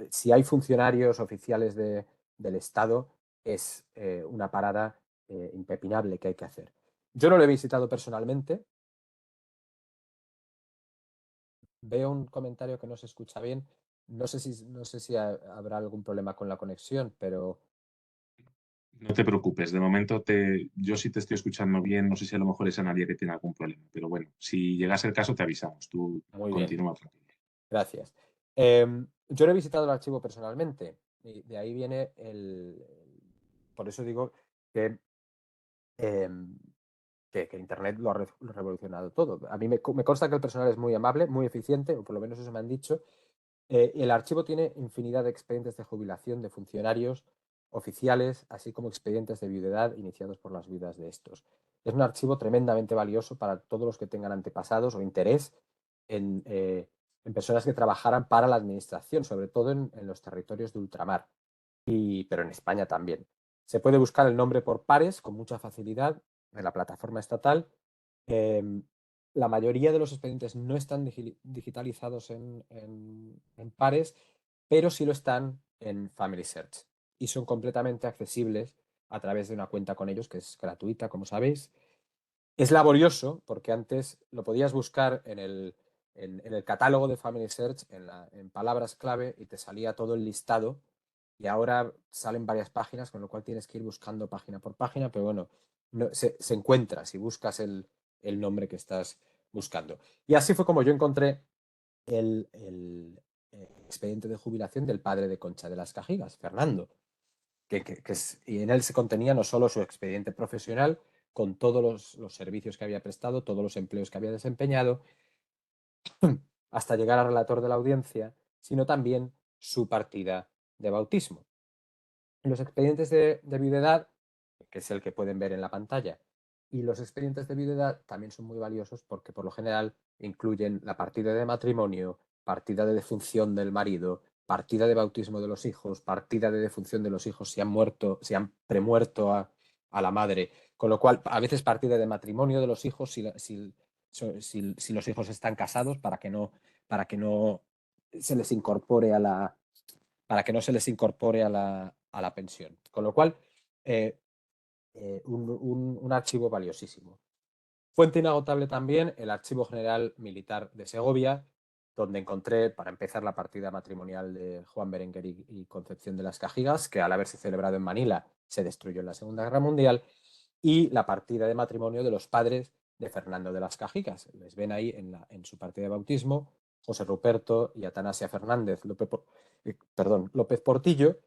si hay funcionarios oficiales del Estado, es una parada impepinable que hay que hacer. Yo no lo he visitado personalmente. Veo un comentario que no se escucha bien. No sé si habrá algún problema con la conexión, pero...
No te preocupes, de momento yo sí te estoy escuchando bien, no sé si a lo mejor es a nadie que tiene algún problema, pero bueno, si llegase el caso te avisamos, tú
Muy bien,
continúa tranquilo.
gracias. Yo no he visitado el archivo personalmente y de ahí viene Por eso digo que, em, que Internet lo ha revolucionado todo. A mí me consta que el personal es muy amable, muy eficiente, o por lo menos eso me han dicho. El archivo tiene infinidad de expedientes de jubilación de funcionarios oficiales, así como expedientes de viudedad iniciados por las viudas de estos. Es un archivo tremendamente valioso para todos los que tengan antepasados o interés en personas que trabajaran para la administración, sobre todo en los territorios de ultramar, pero en España también. Se puede buscar el nombre por pares con mucha facilidad en la plataforma estatal. La mayoría de los expedientes no están digitalizados en pares, pero sí lo están en Family Search y son completamente accesibles a través de una cuenta con ellos, que es gratuita, como sabéis. Es laborioso porque antes lo podías buscar en el catálogo de Family Search, en palabras clave, y te salía todo el listado. Y ahora salen varias páginas, con lo cual tienes que ir buscando página por página, pero bueno, se encuentra si buscas el nombre que estás buscando. Y así fue como yo encontré el expediente de jubilación del padre de Concha de las Cajigas, Fernando, y en él se contenía no solo su expediente profesional, con todos los servicios que había prestado, todos los empleos que había desempeñado, hasta llegar al relator de la audiencia, sino también su partida de bautismo. Los expedientes de viudedad, que es el que pueden ver en la pantalla, y los expedientes de viudedad también son muy valiosos porque por lo general incluyen la partida de matrimonio, partida de defunción del marido, partida de bautismo de los hijos, partida de defunción de los hijos si han muerto, si han premuerto a la madre, con lo cual a veces partida de matrimonio de los hijos si los hijos están casados para que no se les incorpore a la pensión. Con lo cual, un archivo valiosísimo. Fuente inagotable también el Archivo General Militar de Segovia, donde encontré, para empezar, la partida matrimonial de Juan Berenguer y Concepción de las Cajigas, que al haberse celebrado en Manila se destruyó en la Segunda Guerra Mundial, y la partida de matrimonio de los padres de Fernando de las Cajigas. Les ven ahí en su partida de bautismo, José Ruperto y Atanasia Fernández López Portillo,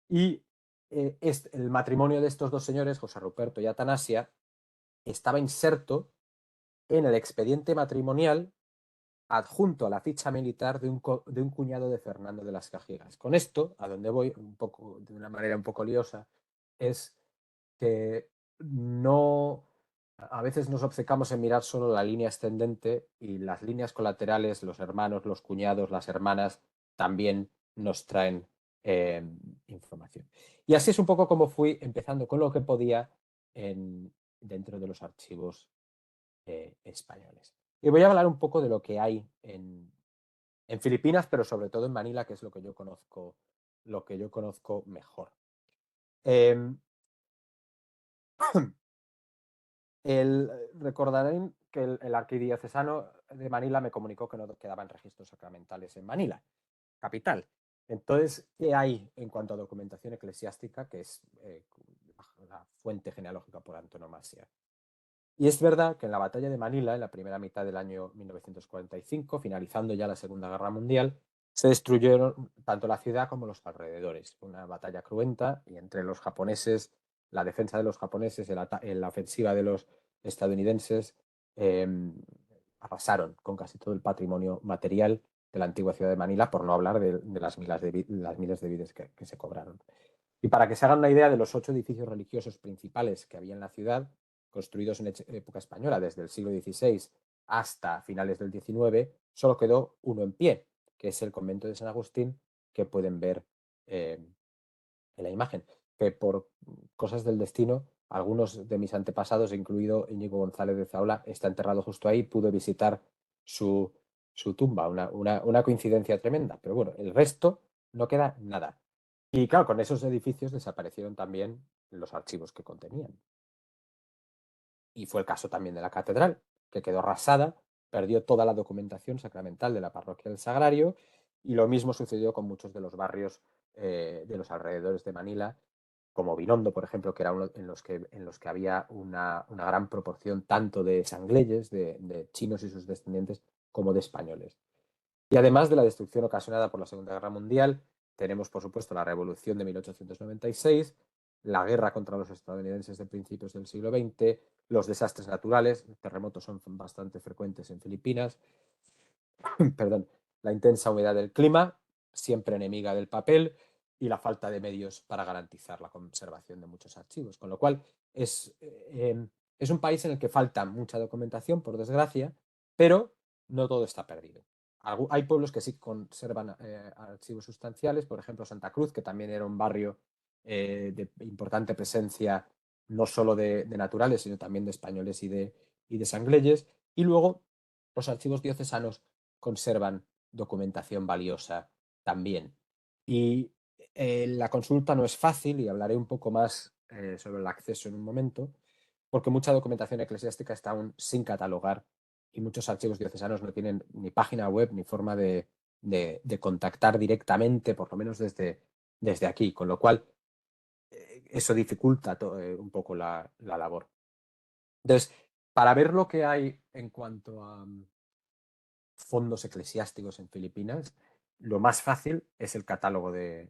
y el matrimonio de estos dos señores, José Ruperto y Atanasia, estaba inserto en el expediente matrimonial adjunto a la ficha militar de un cuñado de Fernando de las Cajigas. Con esto, a donde voy, de una manera un poco liosa, es que a veces nos obcecamos en mirar solo la línea ascendente y las líneas colaterales, los hermanos, los cuñados, las hermanas, también nos traen información. Y así es un poco como fui empezando con lo que podía dentro de los archivos españoles. Y voy a hablar un poco de lo que hay en Filipinas, pero sobre todo en Manila, que es lo que yo conozco mejor. Recordarán que el arquidiocesano de Manila me comunicó que no quedaban registros sacramentales en Manila, capital. Entonces, ¿qué hay en cuanto a documentación eclesiástica, que es la fuente genealógica por antonomasia? Y es verdad que en la batalla de Manila, en la primera mitad del año 1945, finalizando ya la Segunda Guerra Mundial, se destruyeron tanto la ciudad como los alrededores. Una batalla cruenta y entre los japoneses, la defensa de los japoneses, la ofensiva de los estadounidenses, eh, arrasaron con casi todo el patrimonio material de la antigua ciudad de Manila, por no hablar de las miles de vidas que se cobraron. Y para que se hagan una idea de los 8 edificios religiosos principales que había en la ciudad, construidos en época española desde el siglo XVI hasta finales del XIX, solo quedó uno en pie, que es el convento de San Agustín, que pueden ver en la imagen. Que por cosas del destino, algunos de mis antepasados, incluido Íñigo González de Zaola, está enterrado justo ahí, pude visitar su tumba, una coincidencia tremenda. Pero bueno, el resto no queda nada. Y claro, con esos edificios desaparecieron también los archivos que contenían. Y fue el caso también de la catedral, que quedó arrasada, perdió toda la documentación sacramental de la parroquia del Sagrario, y lo mismo sucedió con muchos de los barrios de los alrededores de Manila, como Binondo, por ejemplo, que era uno en los que había una gran proporción tanto de sangleyes, de chinos y sus descendientes, como de españoles. Y además de la destrucción ocasionada por la Segunda Guerra Mundial, tenemos, por supuesto, la Revolución de 1896, la guerra contra los estadounidenses de principios del siglo XX, los desastres naturales, terremotos son bastante frecuentes en Filipinas, perdón, la intensa humedad del clima, siempre enemiga del papel, y la falta de medios para garantizar la conservación de muchos archivos. Con lo cual, es un país en el que falta mucha documentación, por desgracia, pero no todo está perdido. Hay pueblos que sí conservan archivos sustanciales, por ejemplo Santa Cruz, que también era un barrio de importante presencia no solo de naturales, sino también de españoles y de sangleyes. Y luego los archivos diocesanos conservan documentación valiosa también. Y la consulta no es fácil, y hablaré un poco más sobre el acceso en un momento, porque mucha documentación eclesiástica está aún sin catalogar y muchos archivos diocesanos no tienen ni página web ni forma de contactar directamente, por lo menos desde aquí, con lo cual eso dificulta un poco la labor. Entonces, para ver lo que hay en cuanto a fondos eclesiásticos en Filipinas, lo más fácil es el catálogo de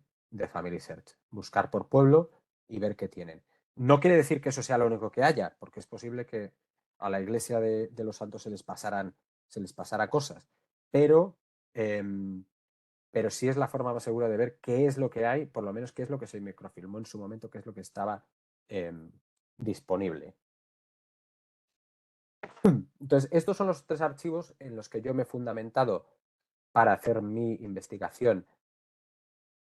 Family Search. Buscar por pueblo y ver qué tienen. No quiere decir que eso sea lo único que haya, porque es posible que a la iglesia de los santos se les pasara cosas, pero sí es la forma más segura de ver qué es lo que hay, por lo menos qué es lo que se microfilmó en su momento, qué es lo que estaba disponible. Entonces, estos son los 3 archivos en los que yo me he fundamentado para hacer mi investigación.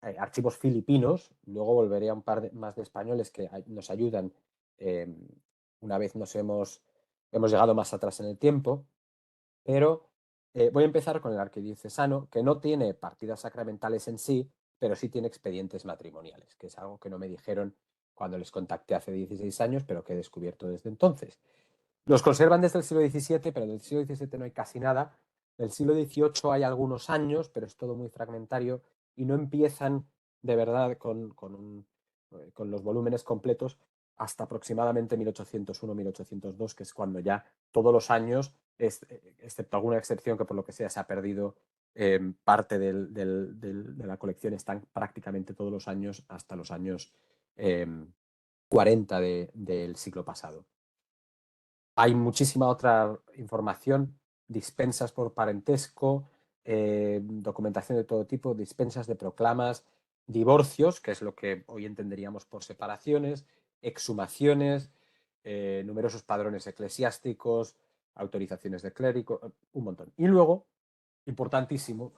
Archivos filipinos, luego volveré a un par más de españoles que nos ayudan una vez hemos llegado más atrás en el tiempo, pero voy a empezar con el arquidiocesano, que no tiene partidas sacramentales en sí, pero sí tiene expedientes matrimoniales, que es algo que no me dijeron cuando les contacté hace 16 años, pero que he descubierto desde entonces. Los conservan desde el siglo XVII, pero del siglo XVII no hay casi nada. Del siglo XVIII hay algunos años, pero es todo muy fragmentario y no empiezan de verdad con los volúmenes completos hasta aproximadamente 1801-1802, que es cuando ya todos los años, excepto alguna excepción que por lo que sea se ha perdido parte de la colección, están prácticamente todos los años hasta los años 40 del siglo pasado. Hay muchísima otra información, dispensas por parentesco, documentación de todo tipo, dispensas de proclamas, divorcios, que es lo que hoy entenderíamos por separaciones, exhumaciones, numerosos padrones eclesiásticos, autorizaciones de clérigo, un montón. Y luego, importantísimo,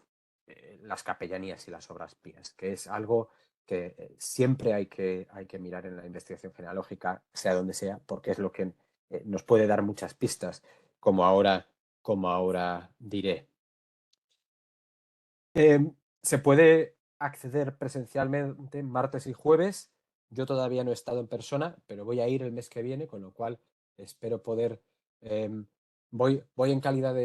las capellanías y las obras pías, que es algo que siempre hay que mirar en la investigación genealógica, sea donde sea, porque es lo que nos puede dar muchas pistas, como ahora diré. Se puede acceder presencialmente martes y jueves. Yo todavía no he estado en persona, pero voy a ir el mes que viene, con lo cual espero poder... voy en calidad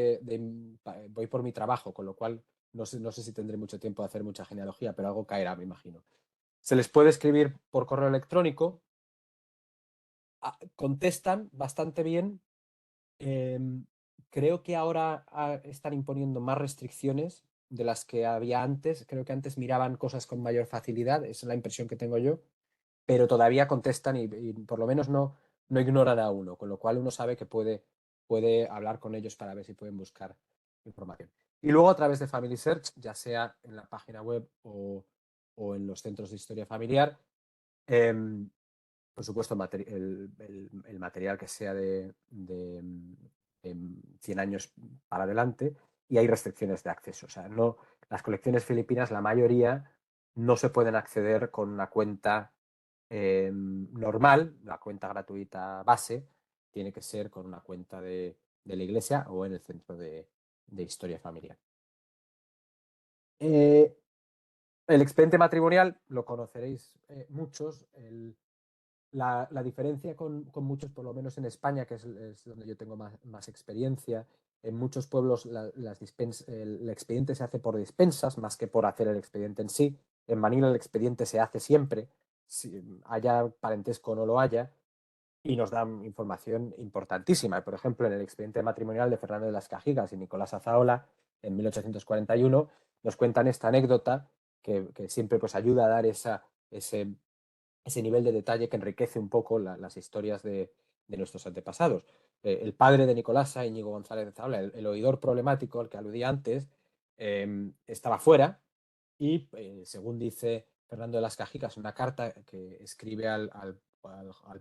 voy por mi trabajo, con lo cual no sé si tendré mucho tiempo de hacer mucha genealogía, pero algo caerá, me imagino. Se les puede escribir por correo electrónico. Contestan bastante bien, Creo que ahora están imponiendo más restricciones de las que había antes. Creo que antes miraban cosas con mayor facilidad, esa es la impresión que tengo yo, pero todavía contestan y por lo menos no ignoran a uno, con lo cual uno sabe que puede hablar con ellos para ver si pueden buscar información. Y luego a través de Family Search, ya sea en la página web o en los centros de historia familiar, por supuesto, el material que sea de 100 años para adelante, y hay restricciones de acceso. O sea, no, las colecciones filipinas, la mayoría, no se pueden acceder con una cuenta normal, la cuenta gratuita base, tiene que ser con una cuenta de la iglesia o en el centro de historia familiar. El expediente matrimonial lo conoceréis muchos. La diferencia con muchos, por lo menos en España, que es donde yo tengo más experiencia, en muchos pueblos el expediente se hace por dispensas más que por hacer el expediente en sí. En Manila el expediente se hace siempre, si haya parentesco o no lo haya, y nos dan información importantísima. Por ejemplo, en el expediente matrimonial de Fernando de las Cajigas y Nicolás Azaola, en 1841, nos cuentan esta anécdota que siempre pues, ayuda a dar ese nivel de detalle que enriquece un poco las historias de nuestros antepasados. El padre de Nicolasa, Íñigo González de Zaola, el oidor problemático al que aludí antes, estaba fuera y, según dice Fernando de las Cajicas, una carta que escribe al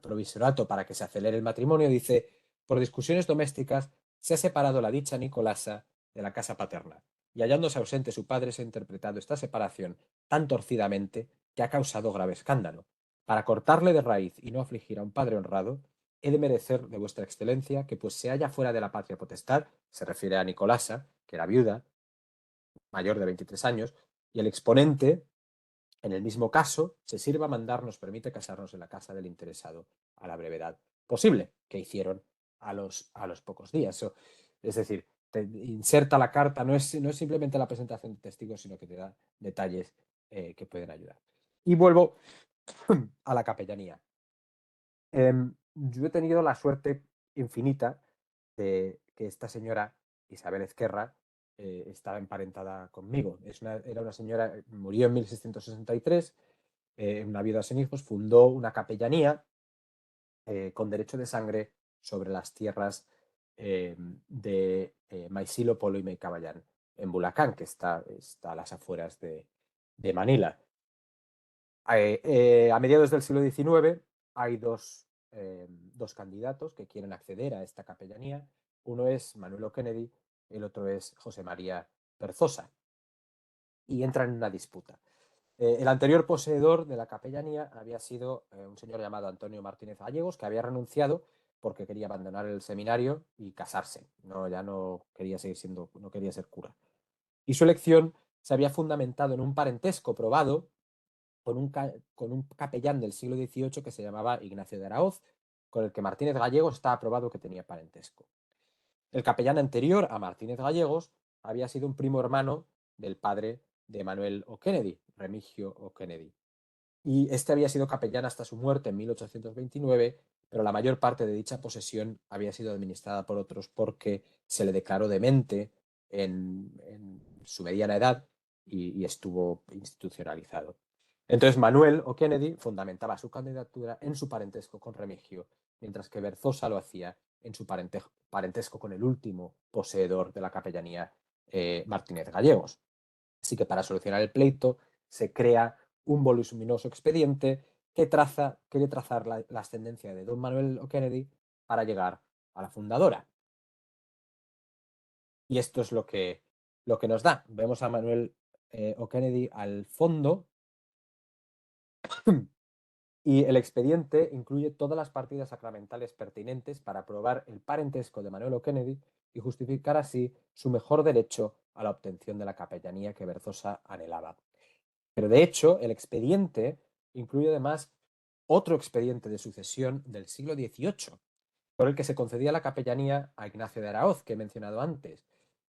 provisorato para que se acelere el matrimonio, dice: por discusiones domésticas se ha separado la dicha Nicolasa de la casa paterna, y hallándose ausente su padre se ha interpretado esta separación tan torcidamente que ha causado grave escándalo. Para cortarle de raíz y no afligir a un padre honrado, he de merecer de vuestra excelencia que, pues se halla fuera de la patria potestad, se refiere a Nicolasa, que era viuda, mayor de 23 años, y el exponente, en el mismo caso, se sirva mandar nos permite casarnos en la casa del interesado a la brevedad posible, que hicieron a los pocos días. Es decir, te inserta la carta, no es simplemente la presentación de testigos, sino que te da detalles que pueden ayudar. Y vuelvo a la capellanía. Yo he tenido la suerte infinita de que esta señora, Isabel Ezquerra, estaba emparentada conmigo. Era una señora, murió en 1663, una viuda sin hijos, fundó una capellanía con derecho de sangre sobre las tierras de Maisilo, Polo y Meycaballán, en Bulacán, que está a las afueras de Manila. A mediados del siglo XIX hay dos candidatos que quieren acceder a esta capellanía. Uno es Manuel O'Kennedy, el otro es José María Perzosa, y entran en una disputa. El anterior poseedor de la capellanía había sido un señor llamado Antonio Martínez Gallegos, que había renunciado porque quería abandonar el seminario y casarse. Ya no quería no quería ser cura. Y su elección se había fundamentado en un parentesco probado con un capellán del siglo XVIII que se llamaba Ignacio de Araoz, con el que Martínez Gallegos está aprobado que tenía parentesco. El capellán anterior a Martínez Gallegos había sido un primo hermano del padre de Manuel O'Kennedy, Remigio O'Kennedy. Y este había sido capellán hasta su muerte en 1829, pero la mayor parte de dicha posesión había sido administrada por otros porque se le declaró demente en su mediana edad y estuvo institucionalizado. Entonces Manuel O'Kennedy fundamentaba su candidatura en su parentesco con Remigio, mientras que Berzosa lo hacía en su parentesco con el último poseedor de la capellanía, Martínez Gallegos. Así que para solucionar el pleito se crea un voluminoso expediente que quiere trazar la ascendencia de don Manuel O'Kennedy para llegar a la fundadora. Y esto es lo que nos da. Vemos a Manuel O'Kennedy al fondo y el expediente incluye todas las partidas sacramentales pertinentes para probar el parentesco de Manuel O'Kennedy y justificar así su mejor derecho a la obtención de la capellanía que Berzosa anhelaba. Pero de hecho, el expediente incluye además otro expediente de sucesión del siglo XVIII, por el que se concedía la capellanía a Ignacio de Araoz, que he mencionado antes.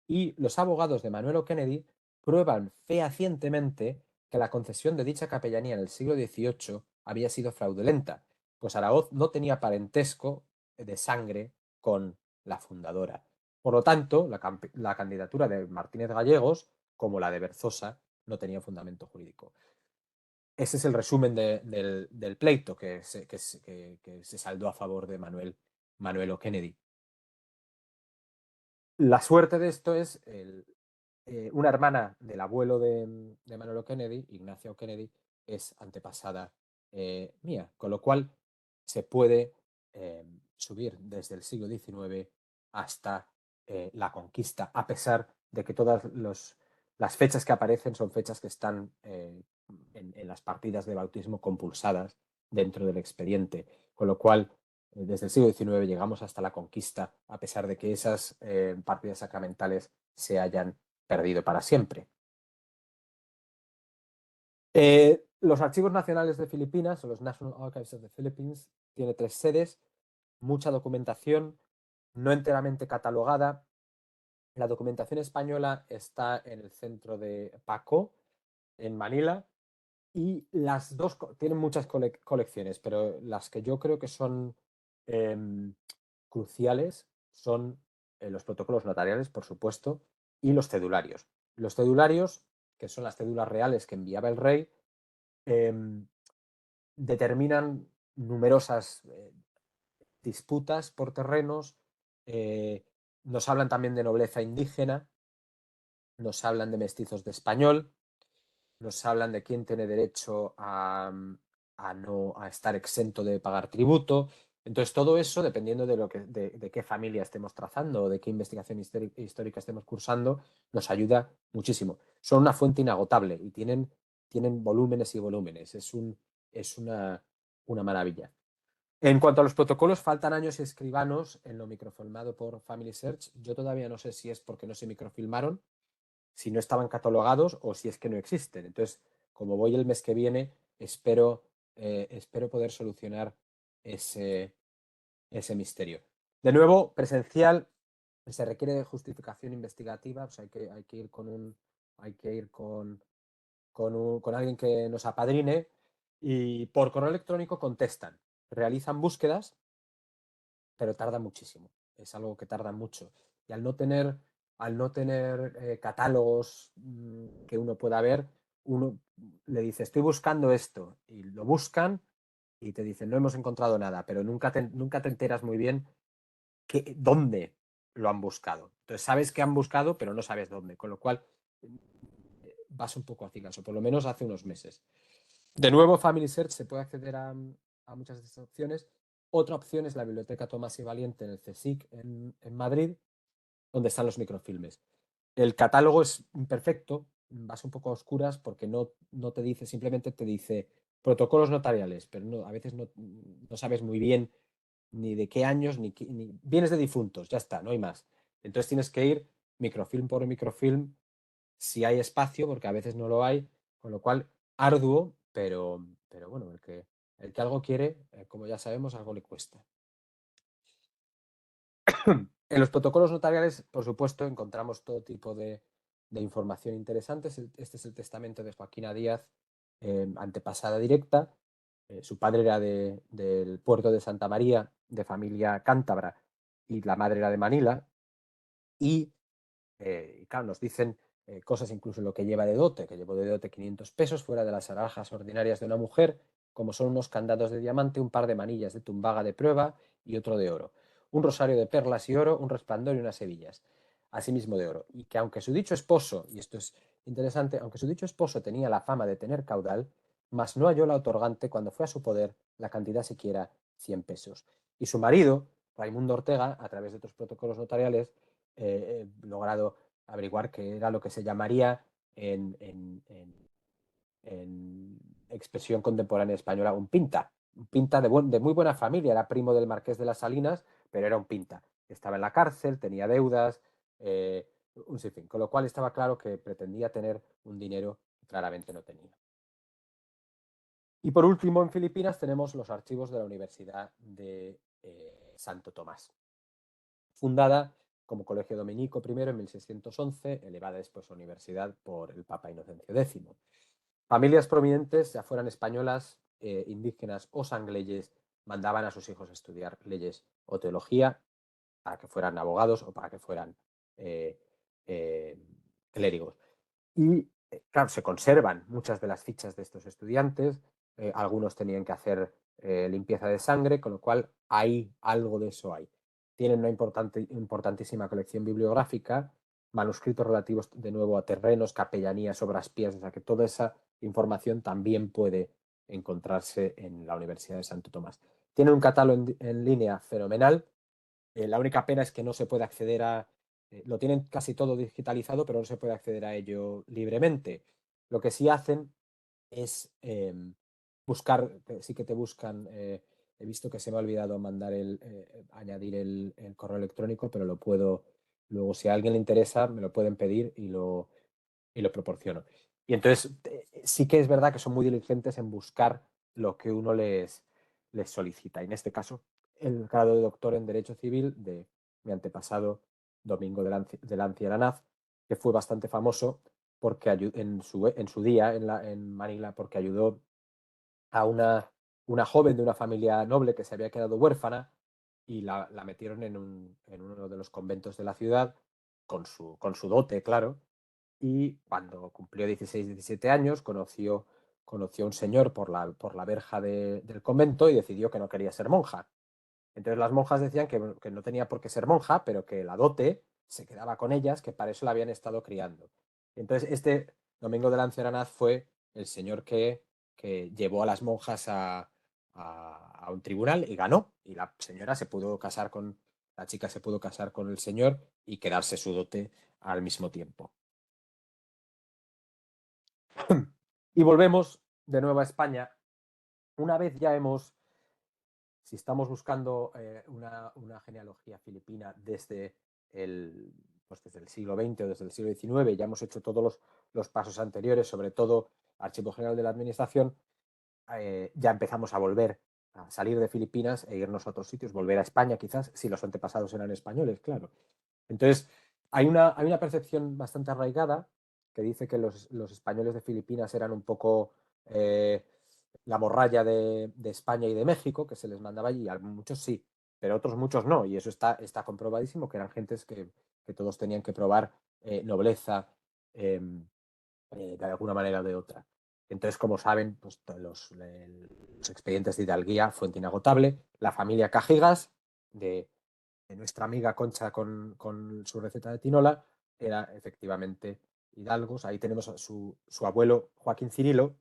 Y los abogados de Manuel O'Kennedy prueban fehacientemente que la concesión de dicha capellanía en el siglo XVIII había sido fraudulenta, pues Araoz no tenía parentesco de sangre con la fundadora. Por lo tanto, la candidatura de Martínez Gallegos, como la de Berzosa, no tenía fundamento jurídico. Ese es el resumen del pleito que se saldó a favor de Manuel O. Kennedy. La suerte de esto es una hermana del abuelo de Manuel O. Kennedy, Ignacia O. Kennedy, es antepasada mía, con lo cual se puede subir desde el siglo XIX hasta la conquista, a pesar de que todas las fechas que aparecen son fechas que están en las partidas de bautismo compulsadas dentro del expediente, con lo cual desde el siglo XIX llegamos hasta la conquista, a pesar de que esas partidas sacramentales se hayan perdido para siempre. Los Archivos Nacionales de Filipinas, o los National Archives of the Philippines, tiene 3 sedes, mucha documentación, no enteramente catalogada. La documentación española está en el centro de Paco, en Manila, y las dos tienen muchas colecciones, pero las que yo creo que son cruciales son los protocolos notariales, por supuesto, y los cedularios. Los cedularios, que son las cédulas reales que enviaba el rey, determinan numerosas disputas por terrenos, nos hablan también de nobleza indígena, nos hablan de mestizos de español, nos hablan de quién tiene derecho a estar exento de pagar tributo. Entonces, todo eso, dependiendo de qué familia estemos trazando o de qué investigación histórica estemos cursando, nos ayuda muchísimo. Son una fuente inagotable y tienen volúmenes y volúmenes. Es una maravilla. En cuanto a los protocolos, faltan años y escribanos en lo microfilmado por Family Search. Yo todavía no sé si es porque no se microfilmaron, si no estaban catalogados o si es que no existen. Entonces, como voy el mes que viene, espero poder solucionar ese misterio. De nuevo, presencial, se requiere de justificación investigativa, pues hay que ir con alguien que nos apadrine, y por correo electrónico contestan, realizan búsquedas, pero tarda muchísimo. Es algo que tarda mucho. Y al no tener catálogos que uno pueda ver, uno le dice, estoy buscando esto, y lo buscan y te dicen, no hemos encontrado nada, pero nunca te enteras muy bien dónde lo han buscado. Entonces sabes que han buscado, pero no sabes dónde, con lo cual vas un poco a ciegas, o por lo menos hace unos meses. De nuevo, Family Search se puede acceder a muchas de estas opciones. Otra opción es la Biblioteca Tomás y Valiente en el CSIC en Madrid, donde están los microfilmes. El catálogo es imperfecto, vas un poco a oscuras porque no te dice, simplemente te dice protocolos notariales, pero a veces no sabes muy bien ni de qué años, ni bienes de difuntos, ya está, no hay más. Entonces tienes que ir microfilm por microfilm si hay espacio, porque a veces no lo hay, con lo cual arduo, pero bueno, el que algo quiere, como ya sabemos, algo le cuesta. En los protocolos notariales, por supuesto, encontramos todo tipo de información interesante. Este es el testamento de Joaquina Díaz, antepasada directa. Su padre era del puerto de Santa María, de familia cántabra, y la madre era de Manila. Y claro, nos dicen cosas incluso lo que lleva de dote, que llevó de dote 500 pesos fuera de las alhajas ordinarias de una mujer, como son unos candados de diamante, un par de manillas de tumbaga de prueba y otro de oro, un rosario de perlas y oro, un resplandor y unas hebillas, asimismo de oro. Y que aunque su dicho esposo, y esto es interesante, aunque su dicho esposo tenía la fama de tener caudal, mas no halló la otorgante cuando fue a su poder la cantidad siquiera 100 pesos. Y su marido, Raimundo Ortega, a través de otros protocolos notariales, logrado averiguar que era lo que se llamaría en expresión contemporánea española un pinta de muy buena familia, era primo del marqués de las Salinas, pero era un pinta. Estaba en la cárcel, tenía deudas, un sinfín, con lo cual estaba claro que pretendía tener un dinero que claramente no tenía. Y por último, en Filipinas tenemos los archivos de la Universidad de Santo Tomás, fundada como colegio dominico primero en 1611, elevada después a universidad por el Papa Inocencio X. Familias prominentes, ya fueran españolas, indígenas o sangleyes, mandaban a sus hijos a estudiar leyes o teología, para que fueran abogados o para que fueran clérigos. Y claro, se conservan muchas de las fichas de estos estudiantes, algunos tenían que hacer limpieza de sangre, con lo cual hay algo de eso hay. Tienen una importantísima colección bibliográfica, manuscritos relativos de nuevo a terrenos, capellanías, obras pías, o sea que toda esa información también puede encontrarse en la Universidad de Santo Tomás. Tiene un catálogo en línea fenomenal. La única pena es que no se puede acceder a... lo tienen casi todo digitalizado, pero no se puede acceder a ello libremente. Lo que sí hacen es buscar, sí que te buscan... he visto que se me ha olvidado mandar añadir el correo electrónico, pero lo puedo... Luego, si a alguien le interesa, me lo pueden pedir y lo proporciono. Y entonces, sí que es verdad que son muy diligentes en buscar lo que uno les solicita. Y en este caso, el grado de doctor en Derecho Civil de mi antepasado Domingo de Lancia Aranaz, que fue bastante famoso porque en su día en Manila, porque ayudó a una joven de una familia noble que se había quedado huérfana y la metieron en uno de los conventos de la ciudad con su dote, claro, y cuando cumplió 16, 17 años conoció a un señor por la verja del convento y decidió que no quería ser monja. Entonces las monjas decían que no tenía por qué ser monja, pero que la dote se quedaba con ellas, que para eso la habían estado criando. Entonces este Domingo de Lancia fue el señor que llevó a las monjas a un tribunal y ganó. Y la señora la chica se pudo casar con el señor y quedarse su dote al mismo tiempo. Y volvemos de nuevo a España. Una vez ya si estamos buscando una genealogía filipina desde desde el siglo XX o desde el siglo XIX, ya hemos hecho todos los pasos anteriores, sobre todo Archivo General de la Administración, ya empezamos a volver a salir de Filipinas e irnos a otros sitios, volver a España quizás, si los antepasados eran españoles, claro. Entonces, hay una percepción bastante arraigada que dice que los españoles de Filipinas eran un poco la morralla de España y de México, que se les mandaba allí, a muchos sí, pero otros muchos no, y eso está comprobadísimo, que eran gentes que todos tenían que probar nobleza de alguna manera o de otra. Entonces, como saben, pues, los expedientes de hidalguía, fuente inagotable, la familia Cajigas, de nuestra amiga Concha con su receta de tinola, era efectivamente hidalgos. Ahí tenemos a su abuelo Joaquín Cirilo,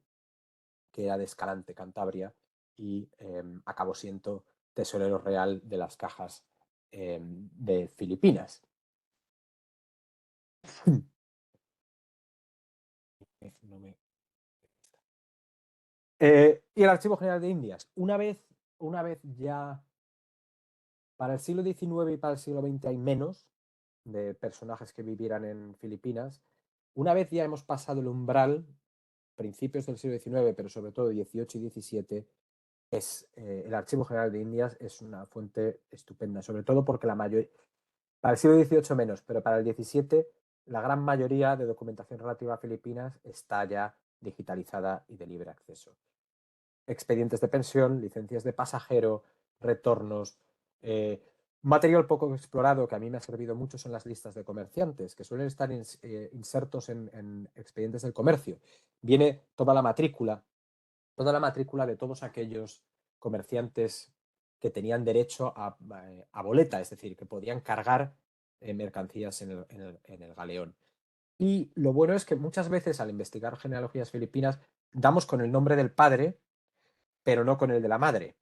que era de Escalante, Cantabria, y acabó siendo tesorero real de las cajas de Filipinas. Y el Archivo General de Indias, una vez ya para el siglo XIX y para el siglo XX hay menos de personajes que vivieran en Filipinas. Una vez ya hemos pasado el umbral, principios del siglo XIX, pero sobre todo XVIII y XVII, el Archivo General de Indias es una fuente estupenda, sobre todo porque para el siglo XVIII menos, pero para el XVII la gran mayoría de documentación relativa a Filipinas está ya digitalizada y de libre acceso. Expedientes de pensión, licencias de pasajero, retornos, material poco explorado que a mí me ha servido mucho son las listas de comerciantes, que suelen estar insertos en expedientes del comercio. Viene toda la matrícula de todos aquellos comerciantes que tenían derecho a boleta, es decir, que podían cargar mercancías en el galeón. Y lo bueno es que muchas veces al investigar genealogías filipinas damos con el nombre del padre, pero no con el de la madre.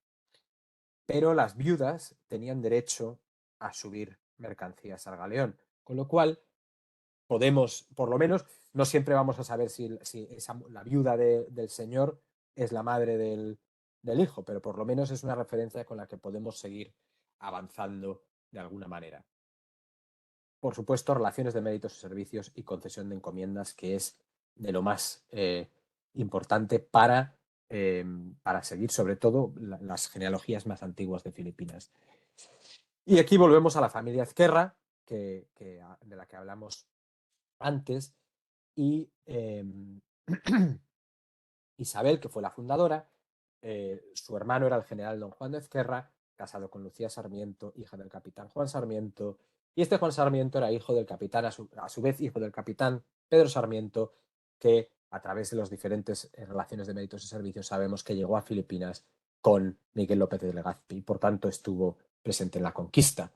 Pero las viudas tenían derecho a subir mercancías al galeón, con lo cual podemos, por lo menos, no siempre vamos a saber si la viuda del señor es la madre del hijo, pero por lo menos es una referencia con la que podemos seguir avanzando de alguna manera. Por supuesto, relaciones de méritos y servicios y concesión de encomiendas, que es de lo más importante para seguir, sobre todo, las genealogías más antiguas de Filipinas. Y aquí volvemos a la familia Ezquerra, de la que hablamos antes, y Isabel, que fue la fundadora, su hermano era el general don Juan de Ezquerra, casado con Lucía Sarmiento, hija del capitán Juan Sarmiento, y este Juan Sarmiento era hijo del capitán, a su vez hijo del capitán Pedro Sarmiento, que a través de las diferentes relaciones de méritos y servicios sabemos que llegó a Filipinas con Miguel López de Legazpi y por tanto estuvo presente en la conquista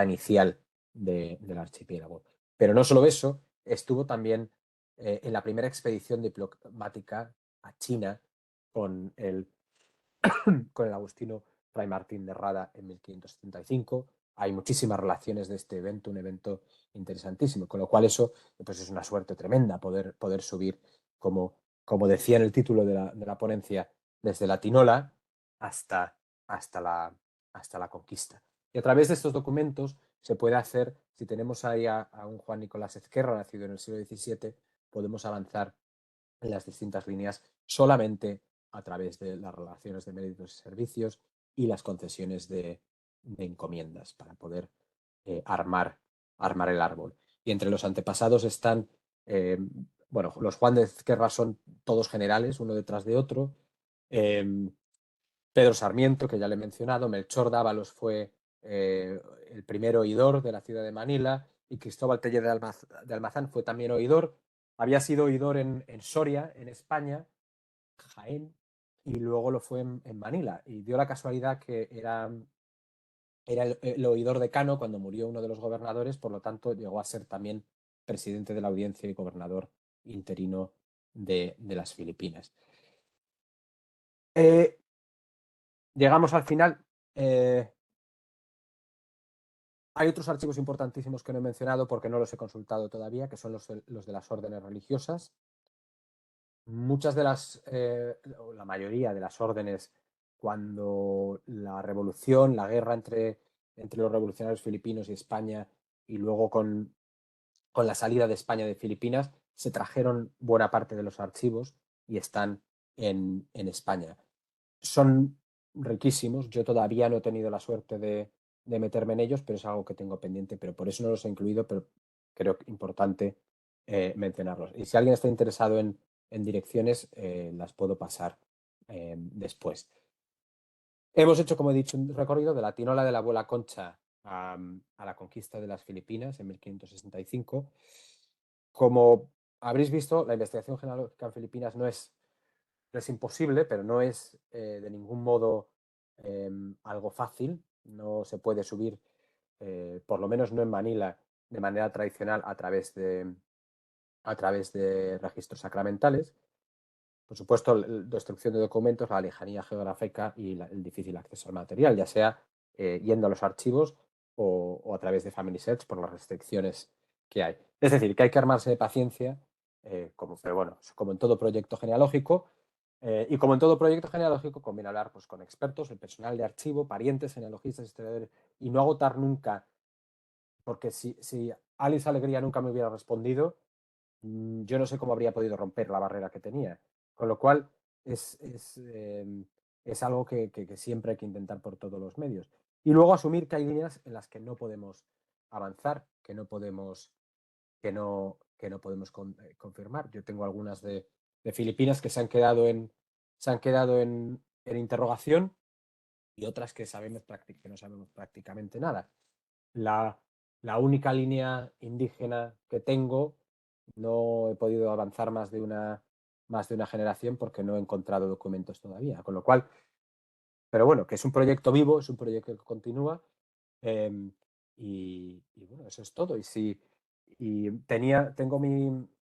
inicial del archipiélago. Pero no solo eso, estuvo también en la primera expedición diplomática a China con el Agustino Fray Martín de Rada en 1575. Hay muchísimas relaciones de este evento, un evento interesantísimo, con lo cual eso pues es una suerte tremenda poder subir, como decía en el título de la ponencia, desde la Tinola hasta la conquista. Y a través de estos documentos se puede hacer, si tenemos ahí a un Juan Nicolás Ezquerra, nacido en el siglo XVII, podemos avanzar en las distintas líneas solamente a través de las relaciones de méritos y servicios y las concesiones de encomiendas para poder armar el árbol. Y entre los antepasados están, bueno, los Juan de Ezquerra son todos generales, uno detrás de otro. Pedro Sarmiento, que ya le he mencionado, Melchor Dávalos fue el primer oidor de la ciudad de Manila, y Cristóbal Tellez de Almazán fue también oidor. Había sido oidor en Soria, en España, Jaén, y luego lo fue en Manila. Y dio la casualidad que era el oidor decano cuando murió uno de los gobernadores, por lo tanto llegó a ser también presidente de la audiencia y gobernador interino de las Filipinas. Llegamos al final. Hay otros archivos importantísimos que no he mencionado porque no los he consultado todavía, que son los de las órdenes religiosas. Muchas de la mayoría de las órdenes, cuando la revolución, la guerra entre los revolucionarios filipinos y España, y luego con la salida de España de Filipinas, se trajeron buena parte de los archivos y están en España. Son riquísimos, yo todavía no he tenido la suerte de meterme en ellos, pero es algo que tengo pendiente, pero por eso no los he incluido, pero creo que es importante mencionarlos. Y si alguien está interesado en direcciones, las puedo pasar después. Hemos hecho, como he dicho, un recorrido de la Tinola de la Abuela Concha a la conquista de las Filipinas en 1565. Como habréis visto, la investigación genealógica en Filipinas no es imposible, pero no es de ningún modo algo fácil. No se puede subir, por lo menos no en Manila, de manera tradicional a través de registros sacramentales. Por supuesto, la destrucción de documentos, la lejanía geográfica y el difícil acceso al material, ya sea yendo a los archivos o a través de Family Search por las restricciones que hay. Es decir, que hay que armarse de paciencia, pero bueno, como en todo proyecto genealógico, y como en todo proyecto genealógico, conviene hablar pues, con expertos, el personal de archivo, parientes, genealogistas, historiadores, y no agotar nunca, porque si Alice Alegría nunca me hubiera respondido, yo no sé cómo habría podido romper la barrera que tenía. Con lo cual, es algo que siempre hay que intentar por todos los medios. Y luego asumir que hay líneas en las que no podemos avanzar, que no podemos confirmar. Yo tengo algunas de Filipinas que se han quedado en interrogación, y otras que no sabemos prácticamente nada. La única línea indígena que tengo, no he podido avanzar más de una generación porque no he encontrado documentos todavía, con lo cual, pero bueno, que es un proyecto vivo, es un proyecto que continúa, y bueno, eso es todo.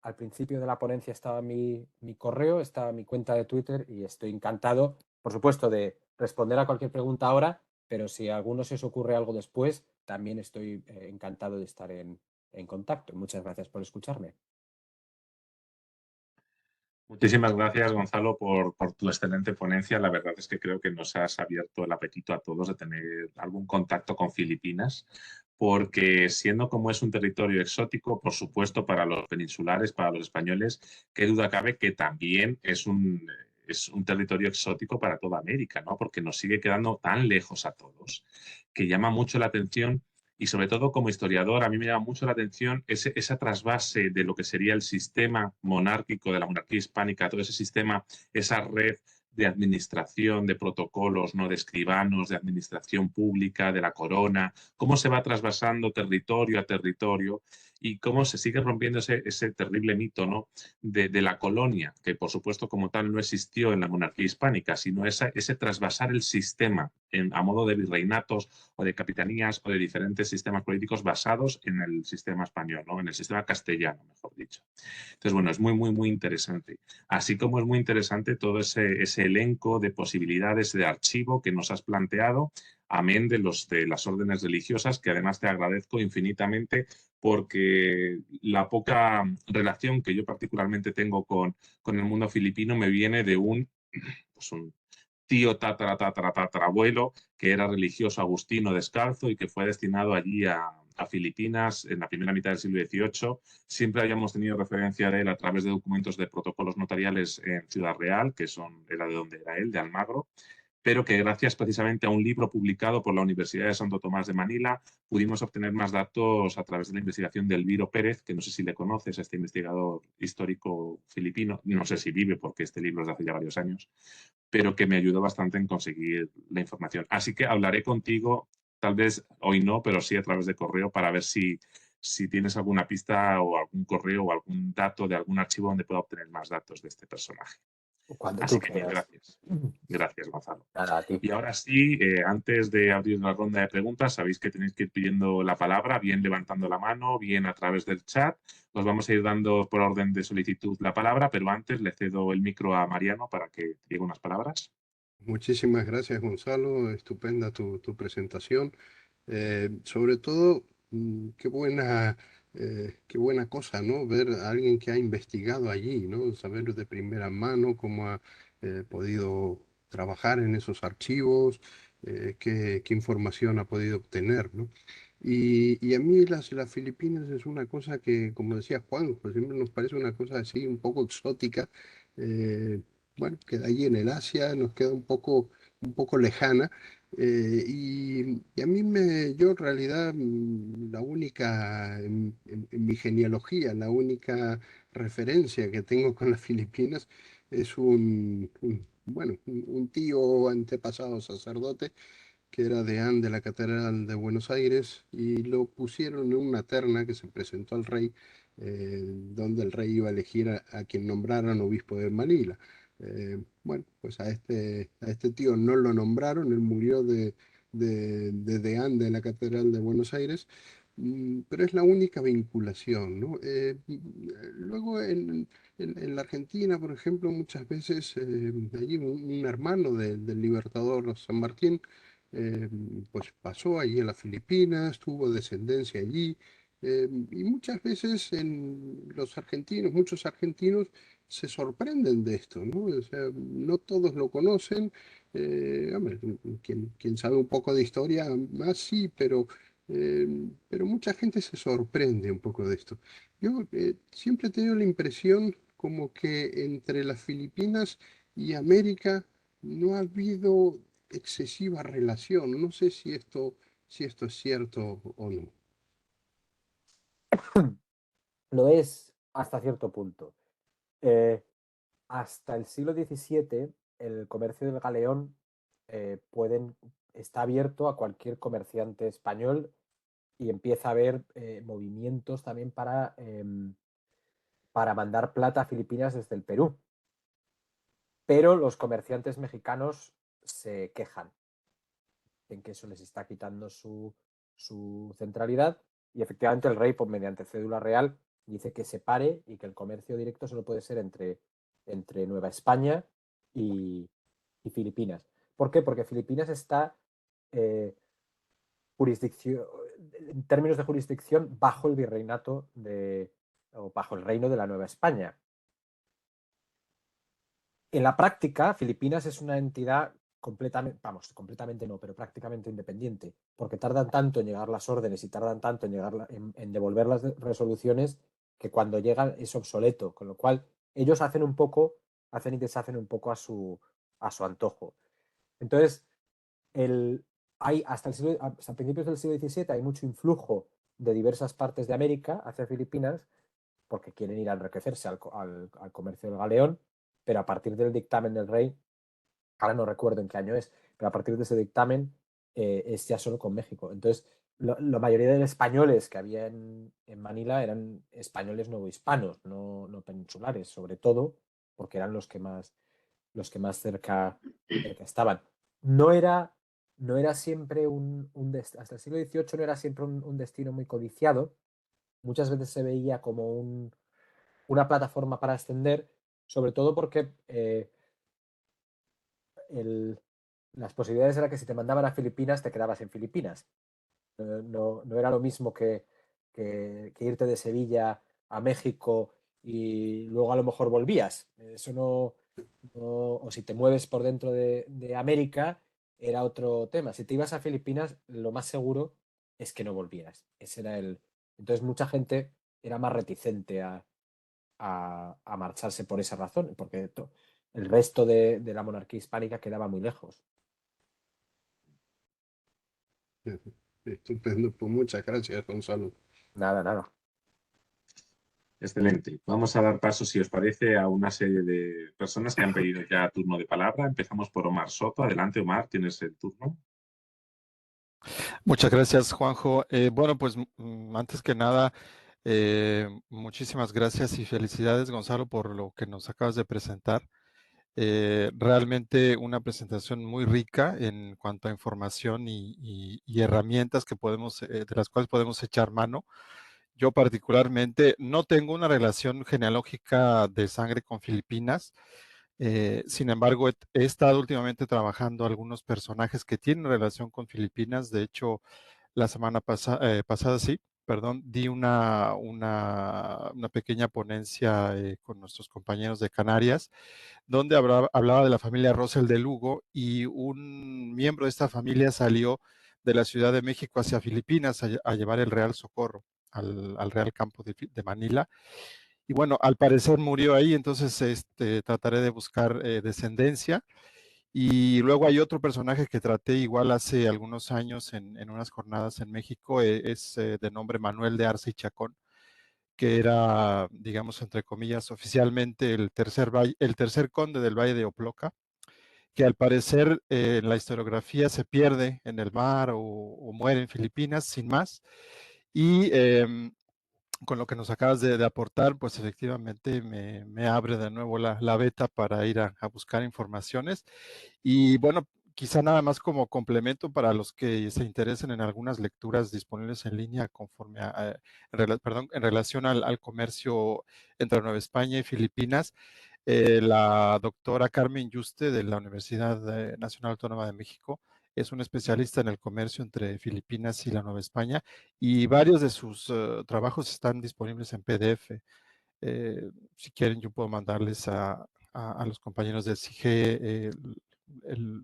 Al principio de la ponencia estaba mi correo, estaba mi cuenta de Twitter, y estoy encantado, por supuesto, de responder a cualquier pregunta ahora, pero si a alguno se os ocurre algo después, también estoy encantado de estar en contacto. Muchas gracias por escucharme.
Muchísimas gracias, Gonzalo, por tu excelente ponencia. La verdad es que creo que nos has abierto el apetito a todos de tener algún contacto con Filipinas, porque siendo como es un territorio exótico, por supuesto, para los peninsulares, para los españoles, qué duda cabe que también es un territorio exótico para toda América, ¿no? Porque nos sigue quedando tan lejos a todos, que llama mucho la atención. Y sobre todo como historiador, a mí me llama mucho la atención esa trasvase de lo que sería el sistema monárquico de la monarquía hispánica, todo ese sistema, esa red de administración, de protocolos, ¿no? De escribanos, de administración pública, de la corona, cómo se va trasvasando territorio a territorio y cómo se sigue rompiendo ese terrible mito, ¿no? de la colonia, que por supuesto como tal no existió en la monarquía hispánica, sino ese trasvasar el sistema a modo de virreinatos o de capitanías o de diferentes sistemas políticos basados en el sistema español, ¿no? En el sistema castellano, mejor dicho. Entonces, bueno, es muy, muy, muy interesante. Así como es muy interesante todo ese elenco de posibilidades de archivo que nos has planteado, amén de las órdenes religiosas, que además te agradezco infinitamente porque la poca relación que yo particularmente tengo con el mundo filipino me viene de un tío tatarabuelo que era religioso agustino descalzo y que fue destinado allí a Filipinas en la primera mitad del siglo XVIII. Siempre habíamos tenido referencia de él a través de documentos de protocolos notariales en Ciudad Real, que era de donde era él, de Almagro, pero que gracias precisamente a un libro publicado por la Universidad de Santo Tomás de Manila pudimos obtener más datos a través de la investigación de Elviro Pérez, que no sé si le conoces, este investigador histórico filipino, no sé si vive porque este libro es de hace ya varios años, pero que me ayudó bastante en conseguir la información. Así que hablaré contigo, tal vez hoy no, pero sí a través de correo para ver si tienes alguna pista o algún correo o algún dato de algún archivo donde pueda obtener más datos de este personaje.
Cuando
Así
tú
que mil
quieras.
gracias. Gracias, Gonzalo.
Nada, a ti.
Y ahora sí, antes de abrir la ronda de preguntas, sabéis que tenéis que ir pidiendo la palabra, bien levantando la mano, bien a través del chat. Os vamos a ir dando por orden de solicitud la palabra, pero antes le cedo el micro a Mariano para que diga unas palabras.
Muchísimas gracias, Gonzalo. Estupenda tu presentación. Sobre todo, qué buena cosa, ¿no? Ver a alguien que ha investigado allí, ¿no? Saber de primera mano cómo ha podido trabajar en esos archivos, qué información ha podido obtener, ¿no? Y a mí las Filipinas es una cosa que, como decía Juan, pues siempre nos parece una cosa así un poco exótica. eh, bueno, queda allí en el Asia, nos queda un poco lejana. Y a mí yo en realidad, la única, en mi genealogía, la única referencia que tengo con las Filipinas es bueno, un tío antepasado sacerdote que era deán de la Catedral de Buenos Aires y lo pusieron en una terna que se presentó al rey, donde el rey iba a elegir a quien nombraran obispo de Manila. Bueno, pues a este tío no lo nombraron, él murió de deán de la Catedral de Buenos Aires, pero es la única vinculación, ¿no? Luego en la Argentina, por ejemplo, muchas veces allí un hermano del libertador San Martín, eh, pues pasó allí en las Filipinas, tuvo descendencia allí, y muchas veces muchos argentinos se sorprenden de esto, ¿no? O sea, no todos lo conocen, hombre, quien sabe un poco de historia, más sí, eh, pero mucha gente se sorprende un poco de esto. Yo siempre he tenido la impresión como que entre las Filipinas y América no ha habido excesiva relación. No sé si esto es cierto o no.
Lo es hasta cierto punto. Eh, Hasta el siglo XVII, el comercio del galeón está abierto a cualquier comerciante español y empieza a haber movimientos también para mandar plata a Filipinas desde el Perú. Pero los comerciantes mexicanos se quejan en que eso les está quitando su centralidad y efectivamente el rey, pues, mediante cédula real, dice que se pare y que el comercio directo solo puede ser entre Nueva España y Filipinas. ¿Por qué? Porque Filipinas está jurisdicción, en términos de jurisdicción, bajo el virreinato o bajo el reino de la Nueva España. En la práctica, Filipinas es una entidad completamente no, pero prácticamente independiente, porque tardan tanto en llegar las órdenes y tardan tanto en devolver las resoluciones que cuando llegan es obsoleto, con lo cual ellos hacen y deshacen un poco a su antojo. Entonces, hasta principios del siglo XVII hay mucho influjo de diversas partes de América hacia Filipinas porque quieren ir a enriquecerse al comercio del galeón, pero a partir del dictamen del rey ahora no recuerdo en qué año es, pero a partir de ese dictamen es ya solo con México. Entonces, la mayoría de los españoles que había en Manila eran españoles novohispanos, no peninsulares, sobre todo porque eran los que más cerca estaban. No era, no era siempre hasta el siglo XVIII no era siempre un destino muy codiciado. Muchas veces se veía como una plataforma para ascender, sobre todo porque las posibilidades eran que si te mandaban a Filipinas, te quedabas en Filipinas. No era lo mismo que irte de Sevilla a México y luego a lo mejor volvías. Eso o si te mueves por dentro de América, era otro tema. Si te ibas a Filipinas, lo más seguro es que no volvieras. Ese era Entonces mucha gente era más reticente a marcharse por esa razón, porque el resto de la monarquía hispánica quedaba muy lejos.
Estupendo, pues muchas gracias, Gonzalo.
Nada, nada.
Excelente. Vamos a dar paso, si os parece, a una serie de personas que han pedido ya turno de palabra. Empezamos por Omar Soto. Adelante, Omar, tienes el turno.
Muchas gracias, Juanjo. Bueno, pues antes que nada, muchísimas gracias y felicidades, Gonzalo, por lo que nos acabas de presentar. Realmente una presentación muy rica en cuanto a información y herramientas que de las cuales podemos echar mano. Yo particularmente no tengo una relación genealógica de sangre con Filipinas. Sin embargo, he estado últimamente trabajando algunos personajes que tienen relación con Filipinas. De hecho, la semana pasada, sí, perdón, di una pequeña ponencia con nuestros compañeros de Canarias, donde hablaba de la familia Rosell de Lugo, y un miembro de esta familia salió de la Ciudad de México hacia Filipinas a llevar el Real Socorro al Real Campo de Manila. Y bueno, al parecer murió ahí, entonces trataré de buscar descendencia. Y luego hay otro personaje que traté igual hace algunos años en unas jornadas en México, es de nombre Manuel de Arce y Chacón, que era, digamos, entre comillas, oficialmente el tercer conde del Valle de Oploca, que al parecer en la historiografía se pierde en el mar o muere en Filipinas sin más. Y con lo que nos acabas de aportar, pues efectivamente me abre de nuevo la beta para ir a buscar informaciones. Y bueno, quizá nada más como complemento para los que se interesen en algunas lecturas disponibles en línea conforme en relación al comercio entre Nueva España y Filipinas. La doctora Carmen Yuste de la Universidad Nacional Autónoma de México es un especialista en el comercio entre Filipinas y la Nueva España, y varios de sus trabajos están disponibles en PDF. Si quieren, yo puedo mandarles a los compañeros del CIGE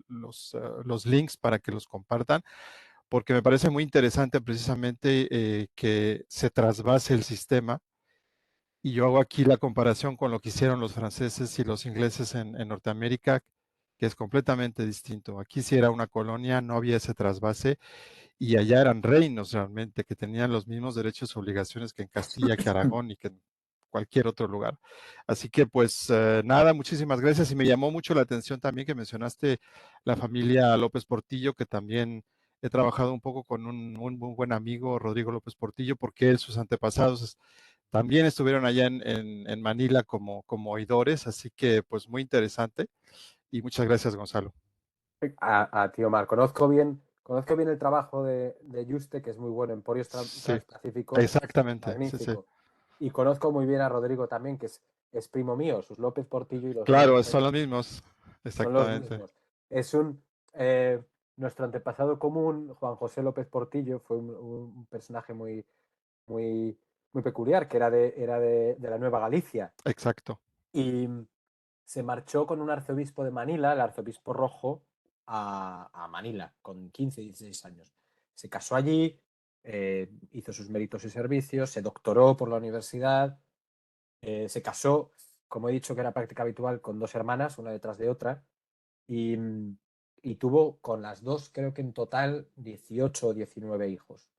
los links para que los compartan, porque me parece muy interesante precisamente que se trasvase el sistema. Y yo hago aquí la comparación con lo que hicieron los franceses y los ingleses en Norteamérica, que es completamente distinto. Aquí sí era una colonia, no había ese trasvase, y allá eran reinos realmente, que tenían los mismos derechos y obligaciones que en Castilla, que Aragón y que en cualquier otro lugar. Así que pues nada, muchísimas gracias, y me llamó mucho la atención también que mencionaste la familia López Portillo, que también he trabajado un poco con un muy buen amigo, Rodrigo López Portillo, porque él, sus antepasados también estuvieron allá en Manila como oidores, así que pues muy interesante, y muchas gracias, Gonzalo.
A ti, Omar. Conozco bien el trabajo de Juste, que es muy bueno, Emporios
Sí,
Transpacíficos,
exactamente, sí, sí.
magnífico. Y conozco muy bien a Rodrigo también, que es primo mío. Sus López Portillo y los
Claro,
López
son los mismos,
son los
exactamente.
mismos. Es eh, nuestro antepasado común, Juan José López Portillo, fue un personaje muy peculiar, que era de la Nueva Galicia.
Exacto.
Y se marchó con un arzobispo de Manila, el arzobispo rojo, a Manila, con 15, 16 años. Se casó allí, hizo sus méritos y servicios, se doctoró por la universidad, se casó, como he dicho que era práctica habitual, con dos hermanas, una detrás de otra, y, y tuvo con las dos, creo que en total, 18 o 19 hijos.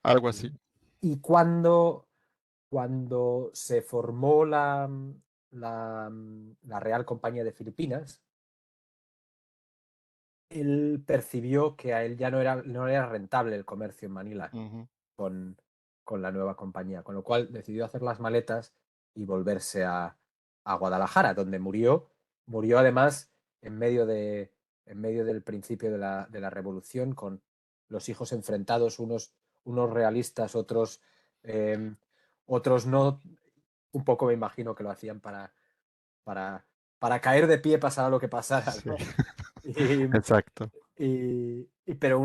Algo así.
Y cuando se formó la Real Compañía de Filipinas, él percibió que a él ya no era rentable el comercio en Manila con la nueva compañía, con lo cual decidió hacer las maletas y volverse a Guadalajara, donde murió. Murió además en medio del principio de la revolución, con los hijos enfrentados, unos realistas, otros no. Un poco me imagino que lo hacían para caer de pie pasara lo que pasara,
Sí,
¿no? Y,
exacto.
pero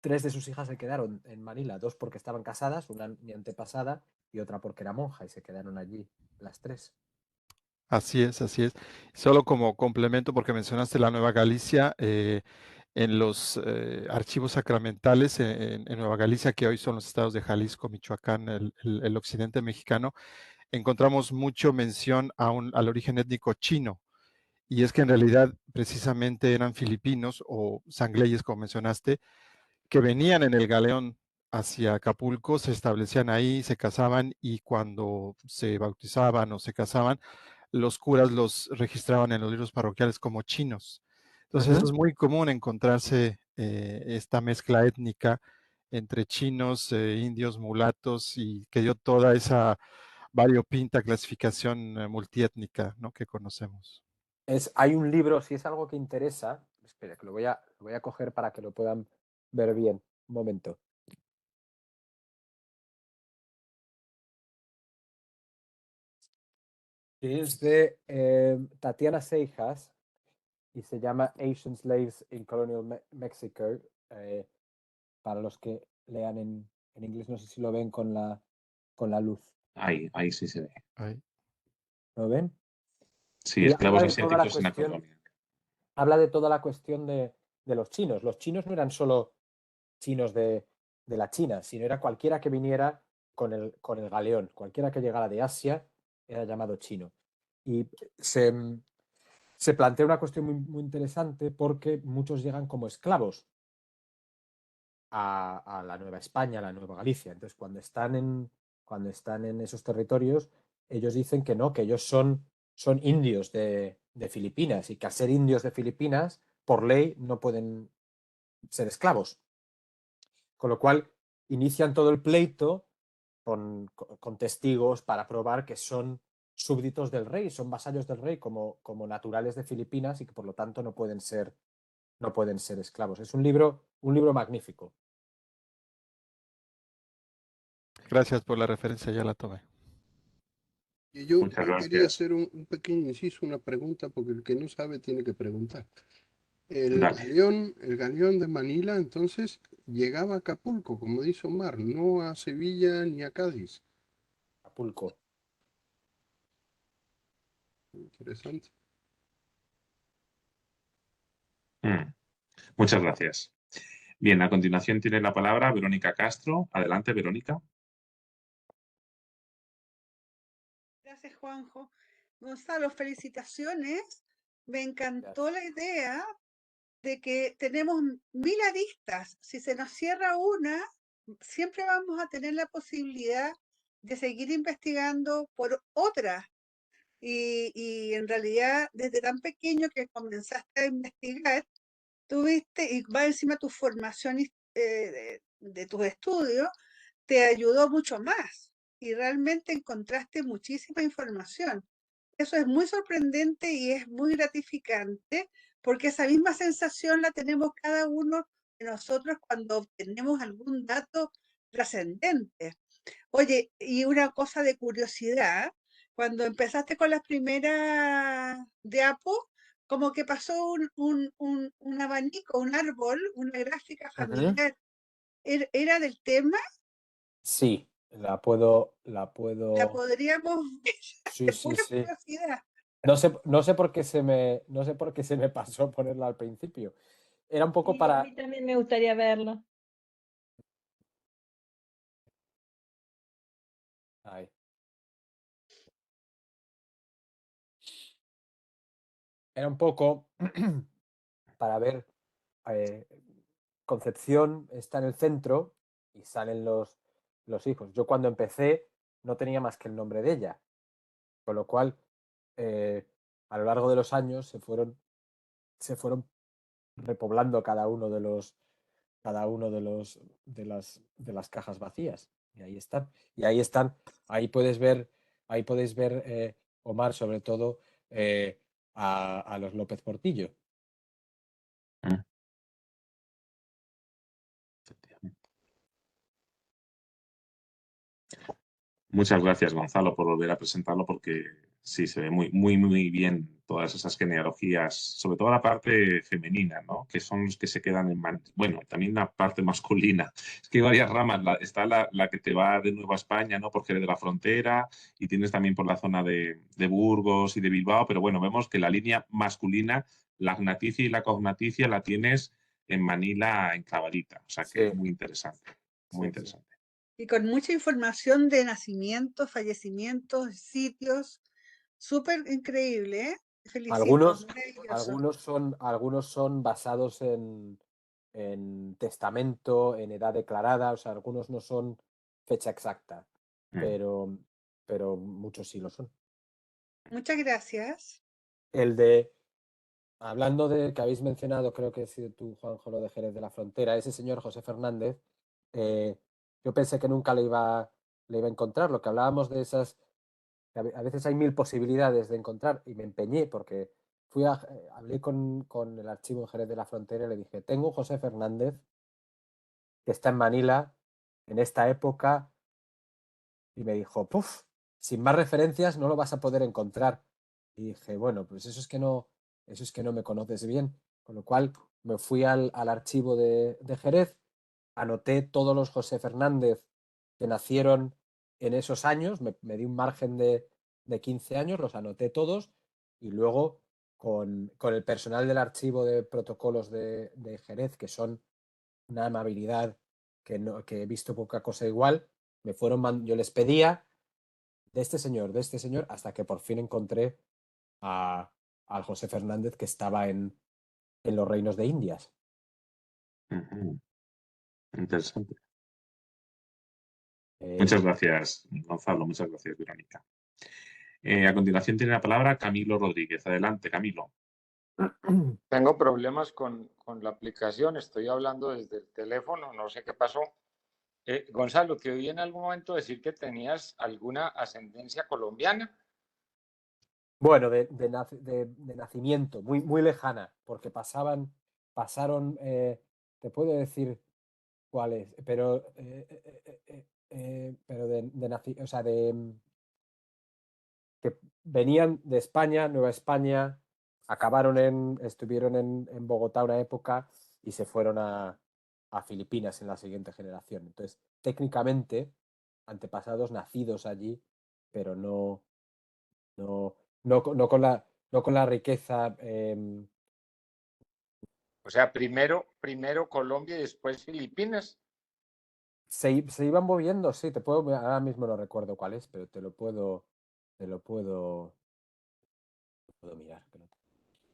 tres de sus hijas se quedaron en Manila, dos porque estaban casadas, una mi antepasada y otra porque era monja, y se quedaron allí las tres.
Así es, así es. Solo como complemento, porque mencionaste la Nueva Galicia, en los archivos sacramentales en Nueva Galicia, que hoy son los estados de Jalisco, Michoacán, el occidente mexicano, encontramos mucho mención al origen étnico chino. Y es que en realidad precisamente eran filipinos o sangleyes, como mencionaste, que venían en el galeón hacia Acapulco, se establecían ahí, se casaban, y cuando se bautizaban o se casaban, los curas los registraban en los libros parroquiales como chinos. Entonces, eso es muy común encontrarse esta mezcla étnica entre chinos, indios, mulatos, y que dio toda esa variopinta clasificación multiétnica, ¿no?, que conocemos.
Hay un libro, si es algo que interesa, espera, que lo voy a coger para que lo puedan ver bien. Un momento. Es de Tatiana Seijas y se llama Asian Slaves in Colonial Mexico. Para los que lean en inglés, no sé si lo ven con la luz.
Ahí sí se ve.
Ahí.
¿Lo ven?
Sí,
Y
esclavos asiáticos en la colonia.
habla de toda la cuestión de los chinos. Los chinos no eran solo chinos de la China, sino era cualquiera que viniera con el galeón, cualquiera que llegara de Asia era llamado chino. Y se plantea una cuestión muy, muy interesante, porque muchos llegan como esclavos a la Nueva España, a la Nueva Galicia. Entonces, cuando están en esos territorios, ellos dicen que no, que ellos son indios de Filipinas, y que al ser indios de Filipinas, por ley, no pueden ser esclavos. Con lo cual, inician todo el pleito con testigos para probar que son súbditos del rey, son vasallos del rey, como naturales de Filipinas, y que por lo tanto no pueden ser esclavos. Es un libro magnífico.
Gracias por la referencia, ya la tomé.
Y yo
Muchas
quería
gracias.
hacer un pequeño inciso, una pregunta, porque el que no sabe tiene que preguntar.
Dale.
El galeón de Manila entonces llegaba a Acapulco, como dice Omar, no a Sevilla ni a Cádiz.
Acapulco.
Interesante.
Muchas gracias. Bien, a continuación tiene la palabra Verónica Castro. Adelante, Verónica.
Gracias, Juanjo. Gonzalo, felicitaciones. Me encantó la idea de que tenemos 1000 aristas. Si se nos cierra una, siempre vamos a tener la posibilidad de seguir investigando por otras. Y en realidad, desde tan pequeño que comenzaste a investigar, tuviste, y va encima tu formación de tus estudios, te ayudó mucho más y realmente encontraste muchísima información. Eso es muy sorprendente y es muy gratificante, porque esa misma sensación la tenemos cada uno de nosotros cuando obtenemos algún dato trascendente. Oye, y una cosa de curiosidad, cuando empezaste con las primeras de Apo, como que pasó un abanico, un árbol, una gráfica familiar. ¿Era del tema?
Sí, la puedo.
La podríamos ver
Sí,
de
sí,
pura
sí.
curiosidad.
No sé por qué se me pasó ponerla al principio. Era un poco
Sí, a
para.
mí también me gustaría verlo.
Ay. Era un poco para ver. Concepción está en el centro y salen los hijos. Yo cuando empecé no tenía más que el nombre de ella, con lo cual a lo largo de los años se fueron repoblando cada uno de las cajas vacías. Y ahí están. Y ahí están. Ahí podéis ver, Omar, sobre todo a los López Portillo.
Muchas gracias, Gonzalo, por volver a presentarlo, porque sí, se ve muy, muy, muy bien todas esas genealogías, sobre todo la parte femenina, ¿no? Que son los que se quedan bueno, también la parte masculina. Es que hay varias ramas. Está la que te va de Nueva España, ¿no? Por Jerez de la Frontera, y tienes también por la zona de Burgos y de Bilbao, pero bueno, vemos que la línea masculina, la agnaticia y la cognaticia la tienes en Manila enclavadita. O sea que
Sí,
muy interesante, muy
sí, sí.
interesante.
Y con mucha información de nacimientos, fallecimientos, sitios, súper increíble, ¿eh? Felicito, maravilloso.
Algunos son basados en testamento, en edad declarada, o sea, algunos no son fecha exacta, pero muchos sí lo son.
Muchas gracias.
Hablando de que habéis mencionado, creo que ha sido tú, Juanjo, lo de Jerez de la Frontera, ese señor José Fernández, yo pensé que nunca le iba a encontrar. Lo que hablábamos de esas, que a veces hay 1000 posibilidades de encontrar, y me empeñé porque hablé con el archivo en Jerez de la Frontera y le dije, tengo un José Fernández que está en Manila en esta época, y me dijo, puf, sin más referencias no lo vas a poder encontrar. Y dije, bueno, pues eso es que no me conoces bien. Con lo cual me fui al archivo de Jerez, anoté todos los José Fernández que nacieron en esos años, me di un margen de 15 años, los anoté todos, y luego con el personal del archivo de protocolos de Jerez, que son una amabilidad que he visto poca cosa igual, yo les pedía de este señor, hasta que por fin encontré al José Fernández que estaba en los reinos de Indias.
Interesante. Muchas gracias, Gonzalo. Muchas gracias, Verónica. A continuación tiene la palabra Camilo Rodríguez. Adelante, Camilo.
Tengo problemas con la aplicación, estoy hablando desde el teléfono, no sé qué pasó. Gonzalo, te oí en algún momento decir que tenías alguna ascendencia colombiana.
Bueno, de nacimiento, muy, muy lejana, porque pasaron, te puedo decir cuáles, pero o sea, que venían de España, Nueva España, estuvieron en Bogotá una época y se fueron a Filipinas en la siguiente generación. Entonces, técnicamente, antepasados nacidos allí, pero no con la riqueza.
O sea, primero Colombia y después Filipinas.
Se iban moviendo, sí, ahora mismo no recuerdo cuál es, pero te lo puedo mirar.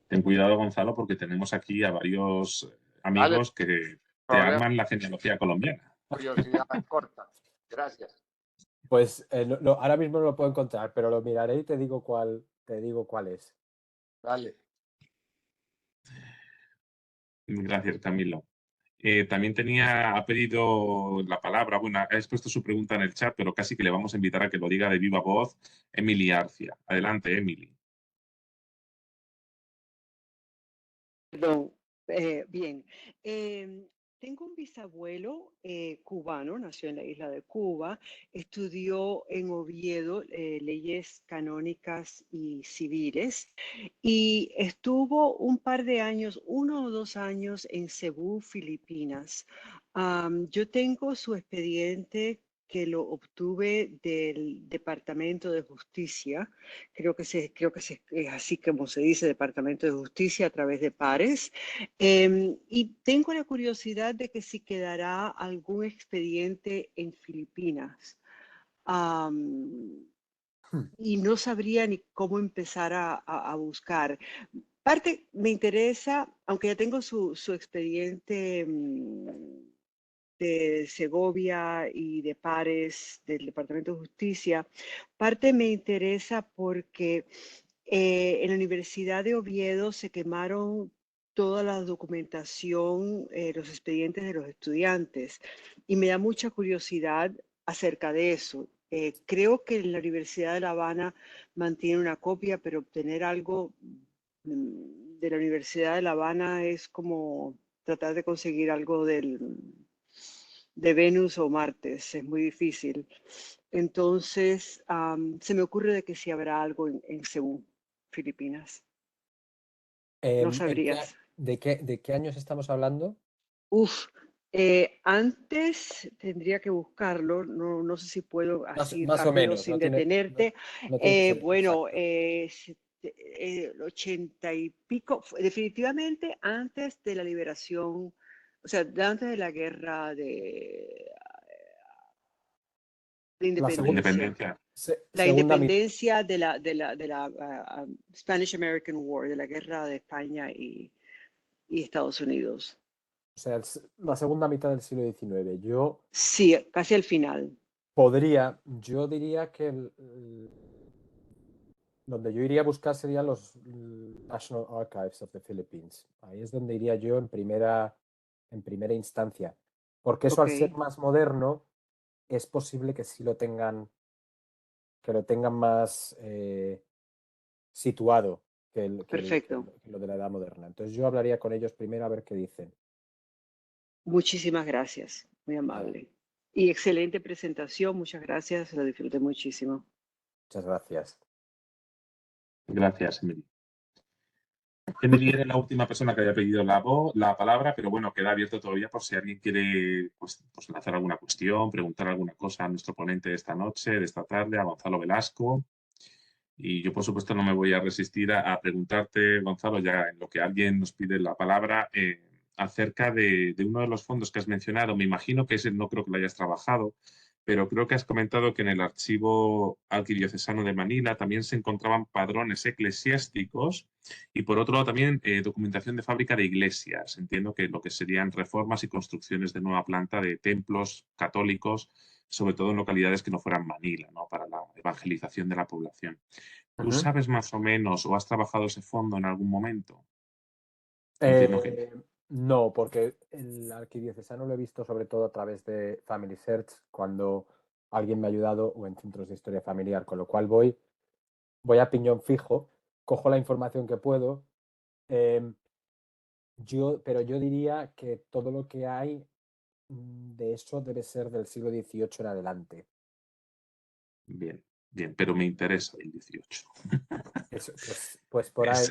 Ten cuidado, Gonzalo, porque tenemos aquí a varios amigos que te arman la genealogía colombiana.
Curiosidad corta. Gracias.
Pues ahora mismo no lo puedo encontrar, pero lo miraré y te digo cuál es.
Vale.
Gracias, Camilo. También ha pedido la palabra, bueno, ha expuesto su pregunta en el chat, pero casi que le vamos a invitar a que lo diga de viva voz, Emily Arcia. Adelante, Emily.
Perdón, bien. Tengo un bisabuelo cubano, nació en la isla de Cuba, estudió en Oviedo leyes canónicas y civiles y estuvo un par de años, 1 o 2 años en Cebú, Filipinas. Yo tengo su expediente que lo obtuve del Departamento de Justicia. Creo que es así como se dice, Departamento de Justicia, a través de pares. Y tengo la curiosidad de que si quedará algún expediente en Filipinas. Y no sabría ni cómo empezar a buscar. Parte me interesa, aunque ya tengo su expediente de Segovia y de pares del Departamento de Justicia, parte me interesa porque en la Universidad de Oviedo se quemaron toda la documentación, los expedientes de los estudiantes. Y me da mucha curiosidad acerca de eso. Creo que la Universidad de La Habana mantiene una copia, pero obtener algo de la Universidad de La Habana es como tratar de conseguir algo de Venus o Martes, es muy difícil. Entonces, se me ocurre de que sí habrá algo en Cebú, Filipinas. No sabrías.
¿De qué años estamos hablando?
Uf, antes tendría que buscarlo, no sé si puedo así
Más o
rápido
menos,
sin detenerte.
no tiene que ser
Bueno,
exacto.
el 80 y pico, definitivamente antes de la liberación, o sea, antes de la guerra de
La
independencia. La
segunda
independencia de la Spanish American War, de la guerra de España y Estados Unidos.
O sea, la segunda mitad del siglo XIX.
Sí, casi al final.
Yo diría que donde yo iría a buscar serían los National Archives of the Philippines. Ahí es donde iría yo en primera instancia. Porque eso, al ser más moderno, es posible que sí lo tengan más situado que lo de la edad moderna. Entonces yo hablaría con ellos primero a ver qué dicen.
Muchísimas gracias, muy amable. Y excelente presentación, muchas gracias, lo disfruté muchísimo.
Muchas gracias.
Gracias, Emily. Emily era la última persona que había pedido la palabra, pero bueno, queda abierto todavía por si alguien quiere pues hacer alguna cuestión, preguntar alguna cosa a nuestro ponente de esta noche, de esta tarde, a Gonzalo Velasco. Y yo, por supuesto, no me voy a resistir a preguntarte, Gonzalo, ya en lo que alguien nos pide la palabra, acerca de uno de los fondos que has mencionado. Me imagino que ese no creo que lo hayas trabajado, pero creo que has comentado que en el archivo arquidiocesano de Manila también se encontraban padrones eclesiásticos y, por otro lado, también documentación de fábrica de iglesias. Entiendo que lo que serían reformas y construcciones de nueva planta de templos católicos, sobre todo en localidades que no fueran Manila, ¿no? Para la evangelización de la población. ¿Tú sabes más o menos o has trabajado ese fondo en algún momento? Entiendo que
no, porque el arquidiocesano lo he visto sobre todo a través de Family Search, cuando alguien me ha ayudado, o en centros de historia familiar, con lo cual voy a piñón fijo, cojo la información que puedo. Pero yo diría que todo lo que hay de eso debe ser del siglo XVIII en adelante.
Bien, pero me interesa el 18.
Eso, pues por ahí.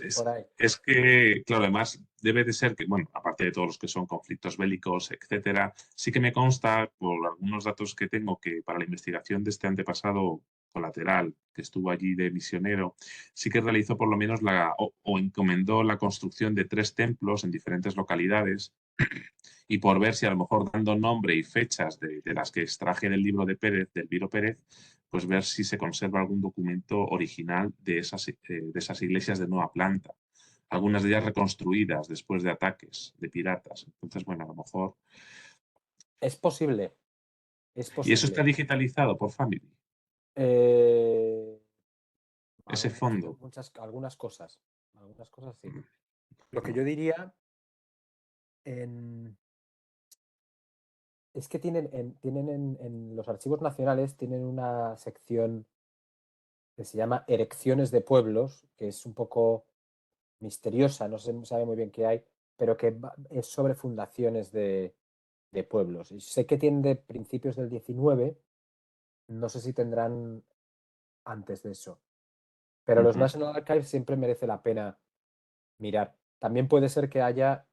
Es que, claro, además debe de ser que, bueno, aparte de todos los que son conflictos bélicos, etcétera, sí que me consta por algunos datos que tengo que para la investigación de este antepasado colateral que estuvo allí de misionero, sí que realizó por lo menos o encomendó la construcción de 3 templos en diferentes localidades. Y por ver si a lo mejor dando nombre y fechas de las que extraje del libro de Pérez, del Viro Pérez, pues ver si se conserva algún documento original de esas iglesias de nueva planta. Algunas de ellas reconstruidas después de ataques de piratas. Entonces, bueno, a lo mejor...
Es posible.
¿Y eso está digitalizado por Family? Ese fondo.
Algunas cosas sí. Lo que yo diría es que tienen en los archivos nacionales tienen una sección que se llama Erecciones de Pueblos, que es un poco misteriosa, no se sabe muy bien qué hay, pero que es sobre fundaciones de pueblos. Y sé que tienen de principios del 19, no sé si tendrán antes de eso. Pero los National Archives siempre merece la pena mirar. También puede ser que haya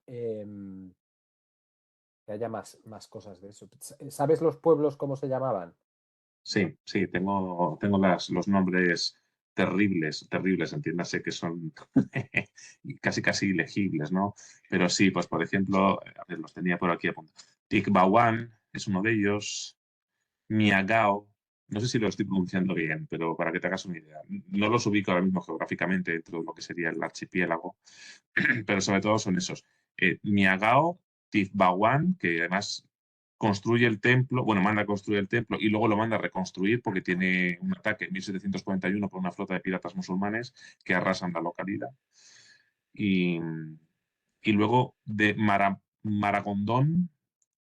más cosas de eso. ¿Sabes los pueblos cómo se llamaban?
Sí, tengo los nombres terribles, entiéndase que son casi ilegibles, ¿no? Pero sí, pues por ejemplo, a ver, los tenía por aquí apuntados. Tikbawan es uno de ellos, Miagao, no sé si lo estoy pronunciando bien, pero para que te hagas una idea. No los ubico ahora mismo geográficamente dentro de lo que sería el archipiélago, pero sobre todo son esos. Miagao, Tikbawan, que además construye el templo, bueno, manda a construir el templo y luego lo manda a reconstruir porque tiene un ataque en 1741 por una flota de piratas musulmanes que arrasan la localidad. Y Y luego de Maragondón,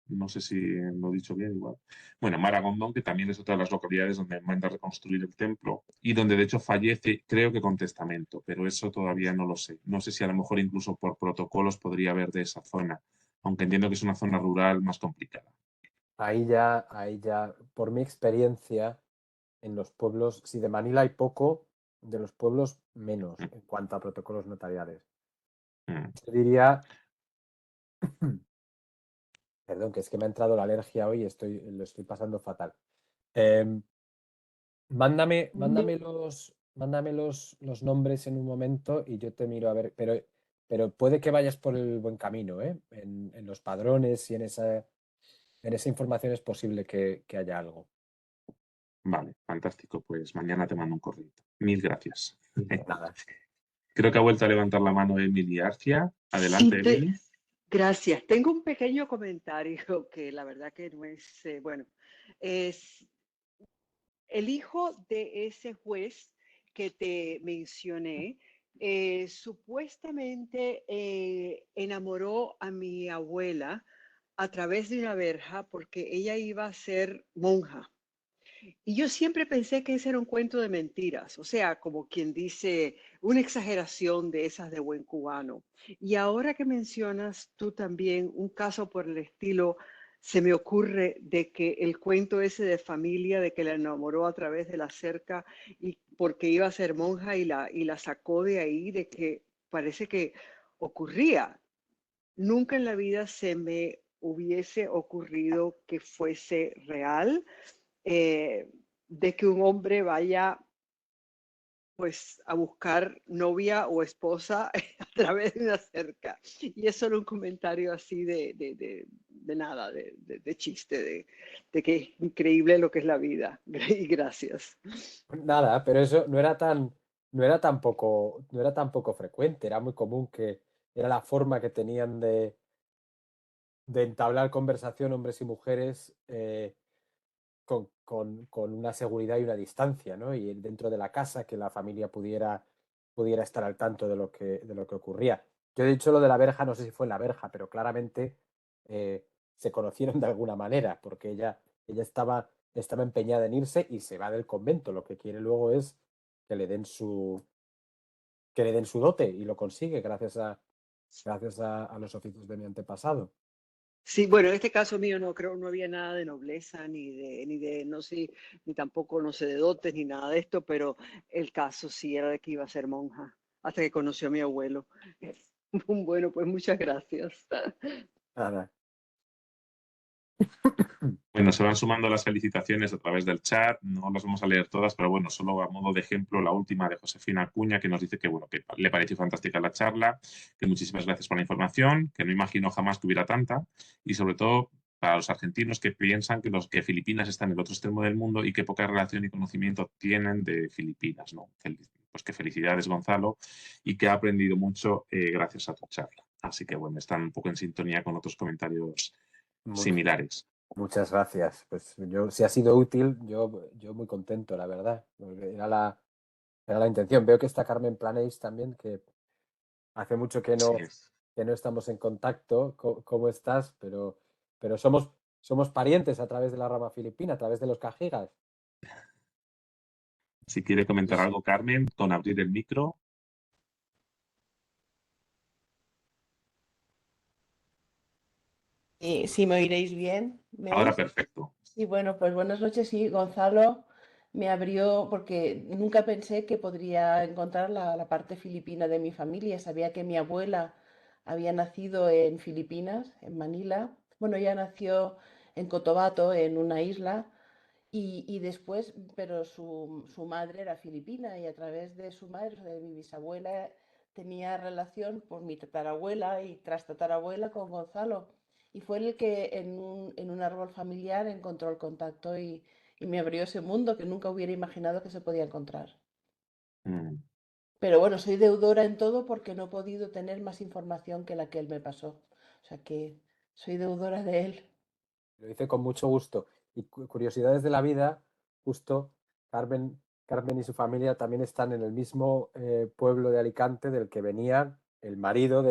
no sé si lo he dicho bien igual. Bueno, Maragondón, que también es otra de las localidades donde manda reconstruir el templo y donde de hecho fallece, creo que con testamento, pero eso todavía no lo sé. No sé si a lo mejor incluso por protocolos podría haber de esa zona, aunque entiendo que es una zona rural más complicada.
Ahí ya, por mi experiencia, en los pueblos, si de Manila hay poco, de los pueblos menos
Mm,
en cuanto a protocolos notariales.
mm.
Yo diría, perdón, que es que me ha entrado la alergia hoy y lo estoy pasando fatal. Em, mándame los nombres en un momento y yo te miro a ver, pero puede que vayas por el buen camino, ¿eh? En los padrones y en esa información es posible que haya algo.
Vale, fantástico. Pues mañana te mando un correo. Mil gracias.
Nada.
Creo que ha vuelto a levantar la mano Emily Arcia. Adelante,
Sí,
Emily.
gracias. Tengo un pequeño comentario que la verdad que no es, bueno, es el hijo de ese juez que te mencioné, supuestamente enamoró a mi abuela a través de una verja porque ella iba a ser monja. Y yo siempre pensé que ese era un cuento de mentiras, o sea, como quien dice, una exageración de esas de buen cubano. Y ahora que mencionas tú también un caso por el estilo, se me ocurre de que el cuento ese de familia, de que la enamoró a través de la cerca y porque iba a ser monja y la sacó de ahí, de que parece que ocurría. Nunca en la vida se me hubiese ocurrido que fuese real, eh, de que un hombre vaya pues a buscar novia o esposa a través de una cerca. Y es solo un comentario así de nada, de chiste, de que es increíble lo que es la vida. Y gracias.
Nada, pero eso no era tan poco frecuente, era muy común que era la forma que tenían de entablar conversación hombres y mujeres con una seguridad y una distancia, ¿no? Y dentro de la casa que la familia pudiera estar al tanto de lo que ocurría. Yo he dicho lo de la verja, no sé si fue en la verja, pero claramente se conocieron de alguna manera, porque ella estaba empeñada en irse y se va del convento. Lo que quiere luego es que le den su dote y lo consigue gracias a los oficios de mi antepasado.
Sí, bueno, en este caso mío no creo, no había nada de nobleza, no sé, ni tampoco, no sé, de dotes, ni nada de esto, pero el caso sí era de que iba a ser monja, hasta que conoció a mi abuelo. Bueno, pues muchas gracias.
Nada.
Bueno, se van sumando las felicitaciones a través del chat, no las vamos a leer todas, pero bueno, solo a modo de ejemplo, la última de Josefina Acuña, que nos dice que, bueno, que le pareció fantástica la charla, que muchísimas gracias por la información, que no imaginó jamás que hubiera tanta, y sobre todo para los argentinos que piensan que Filipinas está en el otro extremo del mundo y que poca relación y conocimiento tienen de Filipinas, ¿no? Pues que felicidades, Gonzalo, y que ha aprendido mucho gracias a tu charla. Así que, bueno, están un poco en sintonía con otros comentarios similares.
Muchas gracias. Pues yo, si ha sido útil, yo muy contento, la verdad. Porque era la intención. Veo que está Carmen Planeix también, que hace mucho que
Así
no,
es.
que no estamos en contacto. ¿Cómo estás? Pero somos parientes a través de la rama filipina, a través de los cajigas.
Si quiere comentar algo, Carmen, con abrir el micro.
Sí, me oiréis bien. ¿Me
Ahora
oís?
perfecto.
Sí, bueno, pues buenas noches. Sí, Gonzalo me abrió porque nunca pensé que podría encontrar la parte filipina de mi familia. Sabía que mi abuela había nacido en Filipinas, en Manila. Bueno, ella nació en Cotabato, en una isla, y después, pero su madre era filipina y a través de su madre, o sea, de mi bisabuela, tenía relación por mi tatarabuela y tras tatarabuela con Gonzalo. Y fue el que en un árbol familiar encontró el contacto y me abrió ese mundo que nunca hubiera imaginado que se podía encontrar.
Mm.
Pero bueno, soy deudora en todo porque no he podido tener más información que la que él me pasó. O sea que soy deudora de él.
Lo hice con mucho gusto. Y curiosidades de la vida, justo Carmen y su familia también están en el mismo pueblo de Alicante del que venía el marido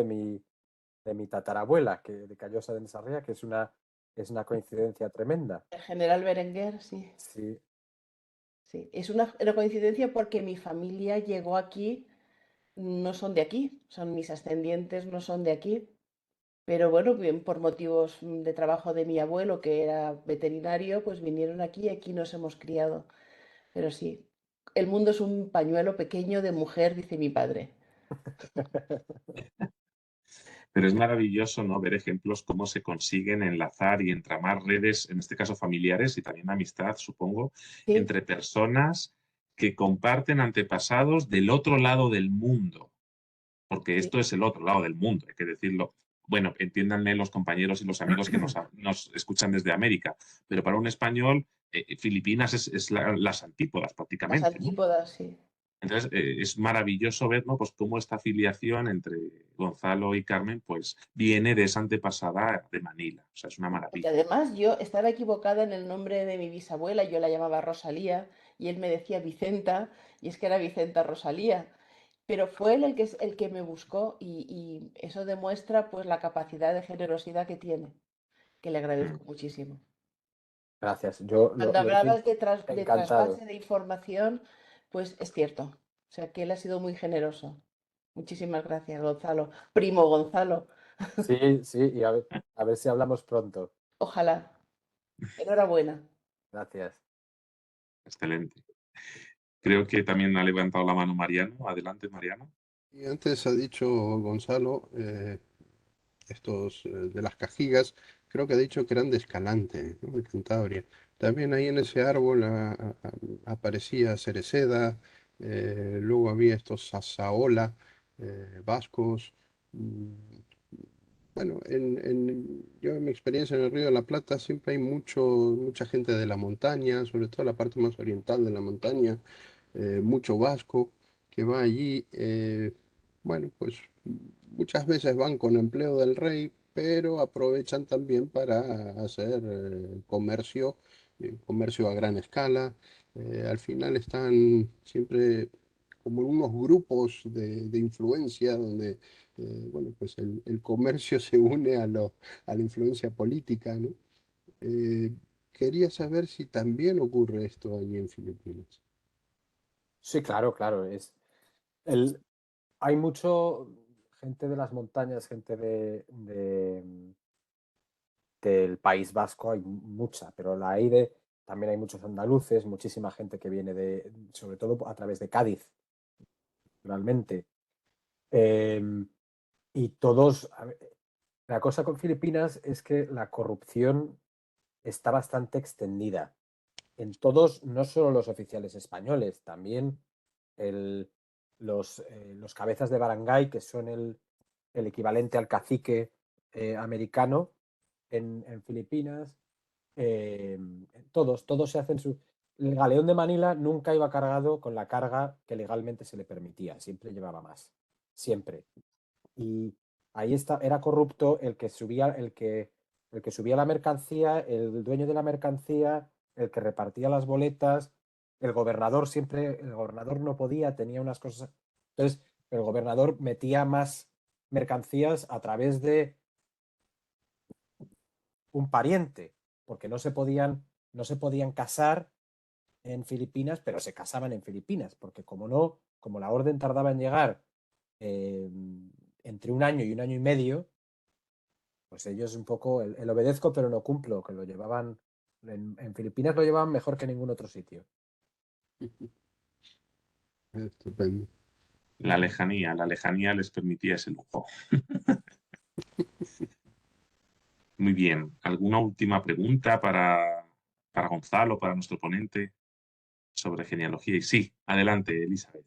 de mi tatarabuela, de Callosa de Ensarría, que es una coincidencia tremenda.
El general Berenguer, sí.
Sí,
Sí, es una coincidencia porque mi familia llegó aquí, no son de aquí, son mis ascendientes, no son de aquí, pero bueno, bien por motivos de trabajo de mi abuelo, que era veterinario, pues vinieron aquí y aquí nos hemos criado. Pero sí, el mundo es un pañuelo pequeño de mujer, dice mi padre.
Pero es maravilloso, ¿no?, ver ejemplos cómo se consiguen enlazar y entramar redes, en este caso familiares y también amistad, supongo,
Sí,
entre personas que comparten antepasados del otro lado del mundo, porque
sí.
esto es el otro lado del mundo, hay que decirlo. Bueno, entiéndanme los compañeros y los amigos que nos escuchan desde América, pero para un español, Filipinas es las antípodas
Las
prácticamente, ¿no?
antípodas, sí.
Entonces, es maravilloso ver, ¿no?, pues cómo esta filiación entre Gonzalo y Carmen pues viene de esa antepasada de Manila. O sea, es una
Porque
maravilla.
además yo estaba equivocada en el nombre de mi bisabuela, yo la llamaba Rosalía y él me decía Vicenta, y es que era Vicenta Rosalía. Pero fue él el que me buscó y eso demuestra pues la capacidad de generosidad que tiene, que le
Mm.
agradezco muchísimo.
gracias. Yo
Cuando
lo digo
hablabas de
encantado.
trasvase de información, pues es cierto. O sea, que él ha sido muy generoso. Muchísimas gracias, Gonzalo. Primo Gonzalo.
Sí, sí, y a ver si hablamos pronto.
Ojalá. Enhorabuena.
Gracias.
Excelente. Creo que también ha levantado la mano Mariano. Adelante, Mariano.
Y antes ha dicho Gonzalo, de las cajigas, creo que ha dicho que eran de Escalante, ¿no?, de Cantabria. También ahí en ese árbol aparecía cereceda, luego había estos sasaola, vascos. mm, Bueno, yo en mi experiencia en el Río de la Plata siempre hay mucha gente de la montaña, sobre todo la parte más oriental de la montaña, mucho vasco que va allí. Bueno, pues muchas veces van con empleo del rey, pero aprovechan también para hacer comercio a gran escala. Al final están siempre como en unos grupos de influencia donde bueno, pues el comercio se une a la influencia política, ¿no? Eh, Quería saber si también ocurre esto allí en Filipinas.
Sí, claro, claro. Hay mucho gente de las montañas, gente del País Vasco, hay mucha, pero también hay muchos andaluces, muchísima gente que viene sobre todo a través de Cádiz, realmente. Em, y todos, la cosa con Filipinas es que la corrupción está bastante extendida en todos, no solo los oficiales españoles, también el- los cabezas de barangay, que son el equivalente al cacique americano en Filipinas. eh, todos se hacen su... El galeón de Manila nunca iba cargado con la carga que legalmente se le permitía, siempre llevaba más, siempre. Y ahí era corrupto el que subía la mercancía, el dueño de la mercancía, el que repartía las boletas, el gobernador no podía, tenía unas cosas. Entonces, el gobernador metía más mercancías a través de un pariente, porque no se podían casar en Filipinas, pero se casaban en Filipinas, porque como la orden tardaba en llegar eh, entre un año y un año y medio, pues ellos un poco el obedezco pero no cumplo, que lo llevaban, en Filipinas lo llevaban mejor que en ningún otro sitio.
Estupendo.
La lejanía les permitía ese lujo. Muy bien. ¿Alguna última pregunta para Gonzalo, para nuestro ponente sobre genealogía? Y sí, adelante, Elizabeth.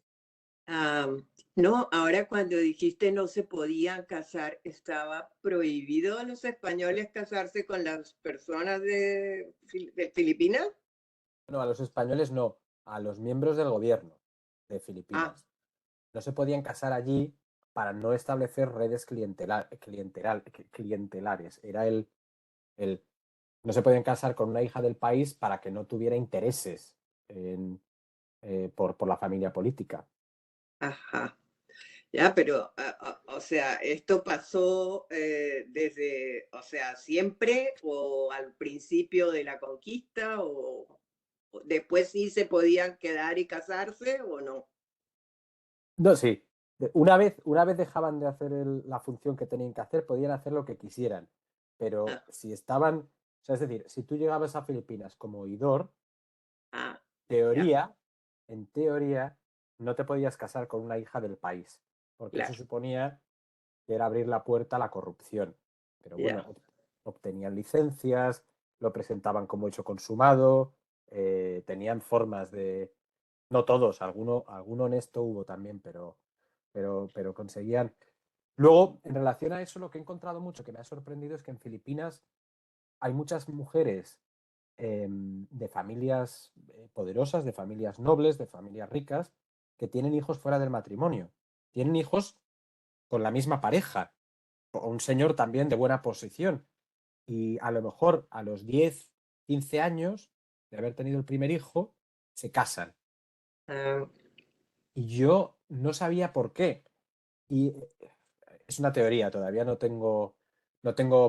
Ah, no, ahora cuando dijiste no se podían casar, ¿estaba prohibido a los españoles casarse con las personas de Filipinas?
No, a los españoles no, a los miembros del gobierno de
Ah,
Filipinas. No se podían casar allí para no establecer redes clientelares. No se podían casar con una hija del país para que no tuviera intereses por la familia política.
ajá. Ya, pero, o sea, ¿esto pasó desde, o sea, siempre o al principio de la conquista o después sí se podían quedar y casarse o no?
No, sí. Una vez dejaban de hacer la función que tenían que hacer, podían hacer lo que quisieran. Pero
Ah,
si estaban, o sea, es decir, si tú llegabas a Filipinas como oidor,
ah, ya,
teoría, en teoría, no te podías casar con una hija del país, porque eso
claro,
suponía que era abrir la puerta a la corrupción. Pero bueno,
ya.
obtenían licencias, lo presentaban como hecho consumado, tenían formas de... No todos, alguno honesto hubo también, pero conseguían... Luego, en relación a eso, lo que he encontrado mucho que me ha sorprendido es que en Filipinas hay muchas mujeres de familias poderosas, de familias nobles, de familias ricas, que tienen hijos fuera del matrimonio. Tienen hijos con la misma pareja, o un señor también de buena posición. Y a lo mejor a los 10 15 años de haber tenido el primer hijo, se casan.
Ah,
Y yo no sabía por qué. Y es una teoría, todavía no tengo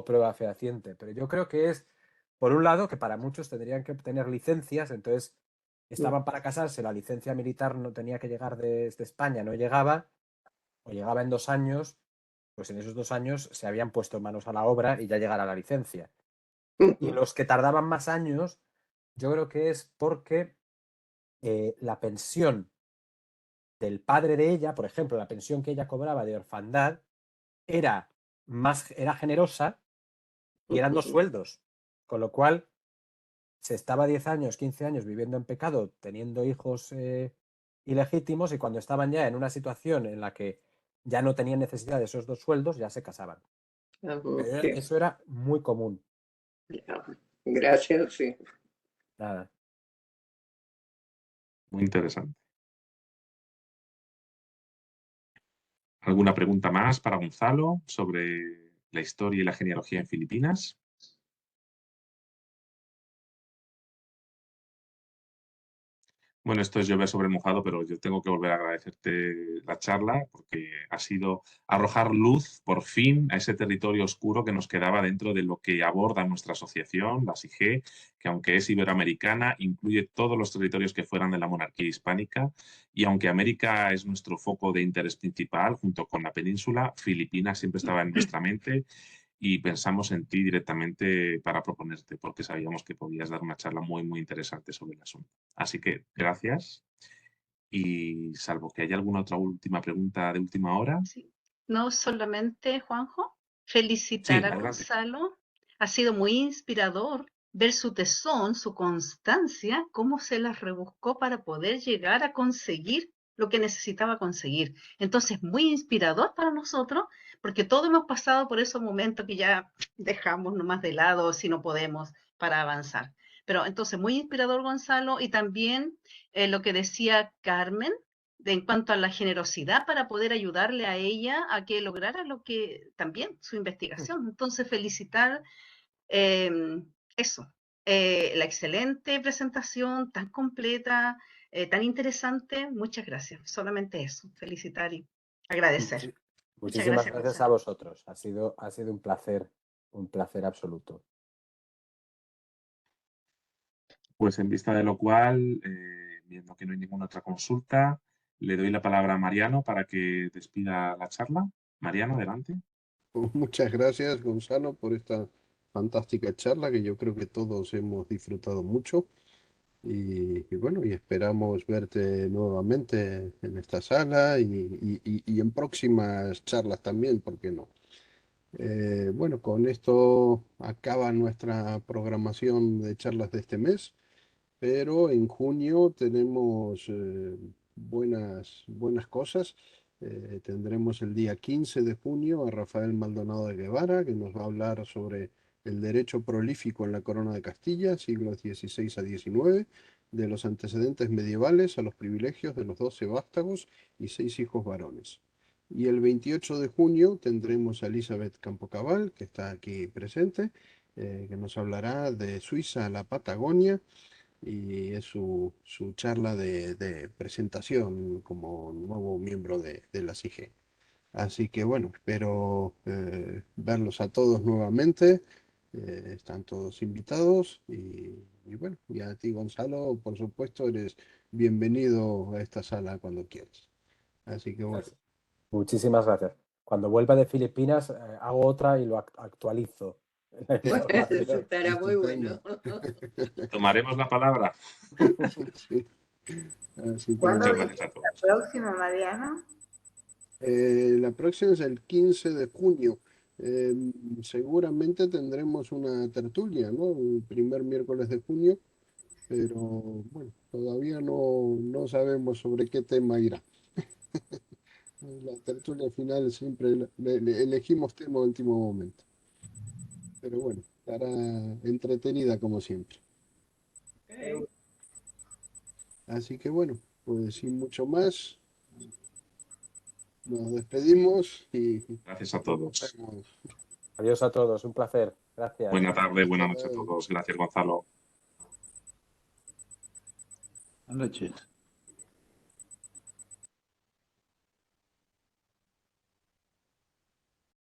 prueba fehaciente, pero yo creo que es, por un lado, que para muchos tendrían que obtener licencias, entonces
mm,
estaban para casarse, la licencia militar no tenía que llegar desde España, no llegaba, o llegaba en 2 años, pues en esos 2 años se habían puesto manos a la obra y ya llegara la licencia. Y los que tardaban más años, yo creo que es porque la pensión del padre de ella, por ejemplo, la pensión que ella cobraba de orfandad, era generosa y eran 2 sueldos, con lo cual se estaba 10 años, 15 años viviendo en pecado, teniendo hijos ilegítimos y cuando estaban ya en una situación en la que ya no tenían necesidad de esos 2 sueldos, ya se casaban.
ah,
Pero
ok,
eso era muy común.
ya. Gracias, sí.
Nada.
Muy interesante. ¿Alguna pregunta más para Gonzalo sobre la historia y la genealogía en Filipinas? Bueno, esto es llover sobre mojado, pero yo tengo que volver a agradecerte la charla porque ha sido arrojar luz, por fin, a ese territorio oscuro que nos quedaba dentro de lo que aborda nuestra asociación, la SIGE, que aunque es iberoamericana, incluye todos los territorios que fueran de la monarquía hispánica y aunque América es nuestro foco de interés principal, junto con la península, Filipinas siempre estaba en nuestra mente y pensamos en ti directamente para proponerte, porque sabíamos que podías dar una charla muy, muy interesante sobre el asunto. Así que gracias y salvo que haya alguna otra última pregunta de última hora.
Sí. No solamente, Juanjo,
Sí,
felicitar a
adelante.
Gonzalo. Ha sido muy inspirador ver su tesón, su constancia, cómo se las rebuscó para poder llegar a conseguir lo que necesitaba conseguir. Entonces, muy inspirador para nosotros, porque todos hemos pasado por esos momentos que ya dejamos nomás de lado si no podemos para avanzar. Pero entonces, muy inspirador, Gonzalo, y también lo que decía Carmen, en cuanto a la generosidad para poder ayudarle a ella a que lograra lo que también su investigación. Entonces, felicitar eh, eso, la excelente presentación, tan completa, tan interesante. Muchas gracias. Solamente eso, felicitar y agradecer. Muchas
Muchísimas
gracias,
gracias a
Gonzalo.
vosotros. Ha sido un placer absoluto.
Pues en vista de lo cual, viendo que no hay ninguna otra consulta, le doy la palabra a Mariano para que despida la charla. Mariano, adelante.
Pues muchas gracias, Gonzalo, por esta fantástica charla que yo creo que todos hemos disfrutado mucho. Y bueno, y esperamos verte nuevamente en esta sala y en próximas charlas también, ¿por qué no? Bueno, con esto acaba nuestra programación de charlas de este mes, pero en junio tenemos buenas cosas. Tendremos el día 15 de junio a Rafael Maldonado de Guevara, que nos va a hablar sobre el derecho prolífico en la Corona de Castilla, siglos XVI a XIX, de los antecedentes medievales a los privilegios de los 12 vástagos y 6 hijos varones. Y el 28 de junio tendremos a Elizabeth Campocabal, que está aquí presente, que nos hablará de Suiza a la Patagonia y es su charla de presentación como nuevo miembro de la CIGE. Así que bueno, espero verlos a todos nuevamente. Están todos invitados y bueno, y a ti, Gonzalo, por supuesto, eres bienvenido a esta sala cuando quieras. Así que bueno.
Gracias. Muchísimas gracias. Cuando vuelva de Filipinas, hago otra y lo actualizo. La información.
Eso estará muy bueno.
Tomaremos la palabra.
Sí. Así que
¿Cuándo
Muchas
bueno.
gracias a todos.
la próxima, Mariana?
La próxima es el 15 de junio. Seguramente tendremos una tertulia, ¿no? El primer miércoles de junio, pero bueno, todavía no sabemos sobre qué tema irá. La tertulia final siempre elegimos tema a último momento. Pero bueno, estará entretenida como siempre.
Ok.
Así que bueno, pues sin mucho más, nos despedimos y
Gracias a
nos
todos.
vemos.
Adiós a todos, un placer. Gracias.
Buena tarde, buena
Hasta
noche a
luego.
todos. Gracias, Gonzalo.
Buenas noches.